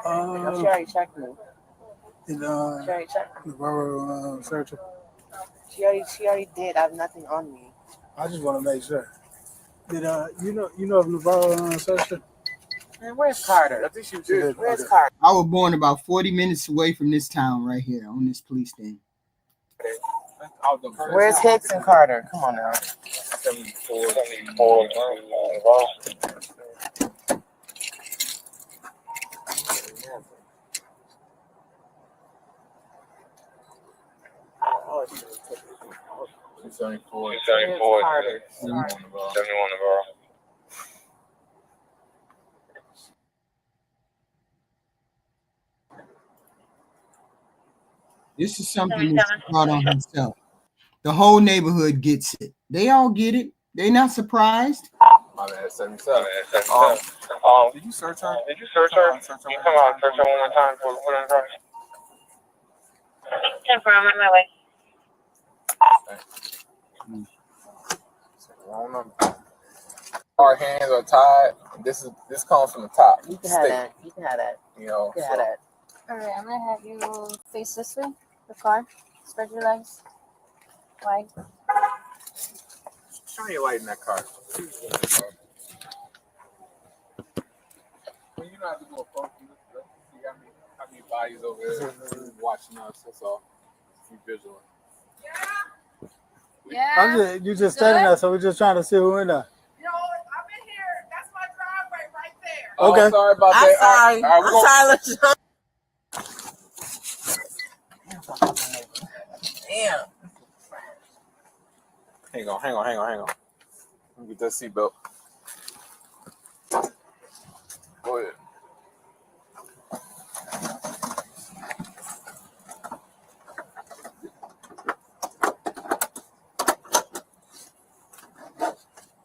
No, she already checked me. And She already checked me. the borough searcher. She already did. I have nothing on me. I just want to make sure. Did you know of Navarro searcher? Man, where's Carter? I think she did. Where's Carter? I was born about 40 minutes away from this town right here on this police thing. Where's Hicks and Carter? Come on now. 74. Oh, 274. 274. Carter. 71 Navarro. This is something that she brought on herself. The whole neighborhood gets it. They all get it. They're not surprised. My bad, 77. Did you search her? Did you search her? Can you come out and search her one more time for what I'm trying? 10-4, I'm on my way. Wrong number. Our hands are tied. This comes from the top. You can have that. You can have that. You know. You can have that. All right, I'm gonna have you face this way. The car. Spread your legs wide. Shine your light in that car. Well, you don't have to go a funky. You got me. How many bodies over there watching us? That's all. Be vigilant. Yeah. You just standing there, so we're just trying to see who in there. You know, I've been here. That's my driveway right there. Oh, Okay. Sorry about I'm that. sorry. All right, I'm sorry. Damn. Hang on. Let me get that seatbelt. Go ahead.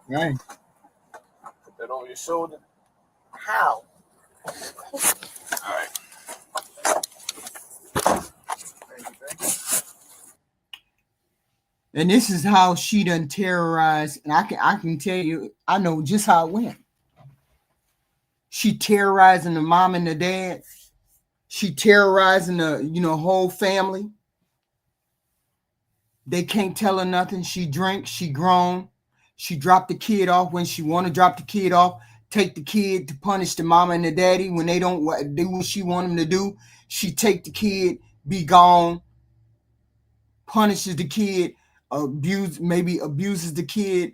Right. Right over your shoulder. How? All right. And this is how she done terrorized. And I can tell you, I know just how it went. She terrorizing the mom and the dad. She terrorizing the whole family. They can't tell her nothing. She drinks. She grown. She dropped the kid off when she want to drop the kid off. Take the kid to punish the mama and the daddy when they don't do what she want them to do. She take the kid, be gone. Punishes the kid, abuses the kid,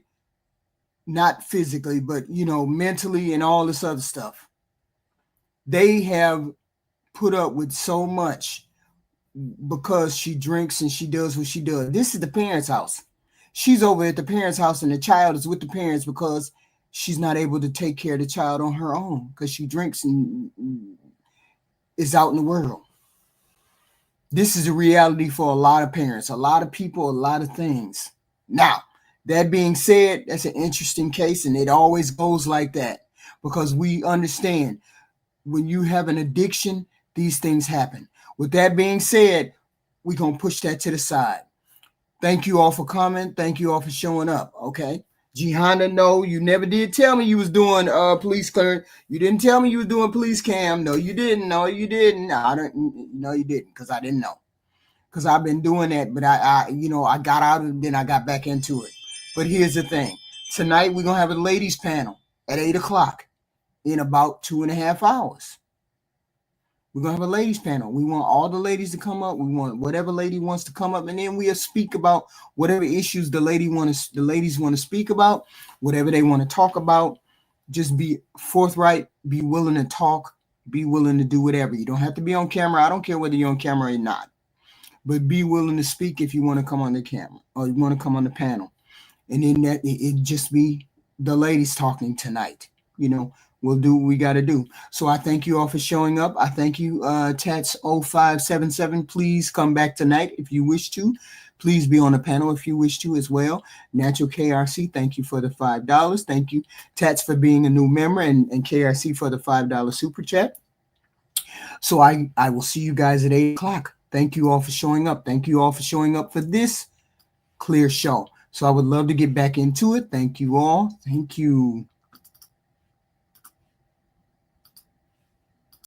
not physically, but mentally and all this other stuff. They have put up with so much because she drinks and she does what she does. This is the parents' house. She's over at the parents' house and the child is with the parents because she's not able to take care of the child on her own because she drinks and is out in the world. This is a reality for a lot of parents, a lot of people, a lot of things. Now, that being said, that's an interesting case, and it always goes like that because we understand when you have an addiction, these things happen. With that being said, we're going to push that to the side. Thank you all for coming. Thank you all for showing up, okay? Jihanna, no, you never did tell me you was doing police clearance. You didn't tell me you was doing police cam. No, you didn't. No, you didn't. No, you didn't because I didn't know. Because I've been doing that, but I got out and then I got back into it. But here's the thing. Tonight, we're going to have a ladies panel at 8 o'clock in about 2.5 hours. We're going to have a ladies panel. We want all the ladies to come up. We want whatever lady wants to come up, and then we'll speak about whatever issues the ladies want to speak about, whatever they want to talk about. Just be forthright, be willing to talk, be willing to do whatever. You don't have to be on camera. I don't care whether you're on camera or not. But be willing to speak if you want to come on the camera or you want to come on the panel. And then that it just be the ladies talking tonight. We'll do what we got to do. So I thank you all for showing up. I thank you, Tats 0577. Please come back tonight if you wish to. Please be on the panel if you wish to as well. Natural KRC, thank you for the $5. Thank you, Tats, for being a new member and KRC for the $5 super chat. So I will see you guys at 8 o'clock. Thank you all for showing up. Thank you all for showing up for this clear show. So I would love to get back into it. Thank you all. Thank you.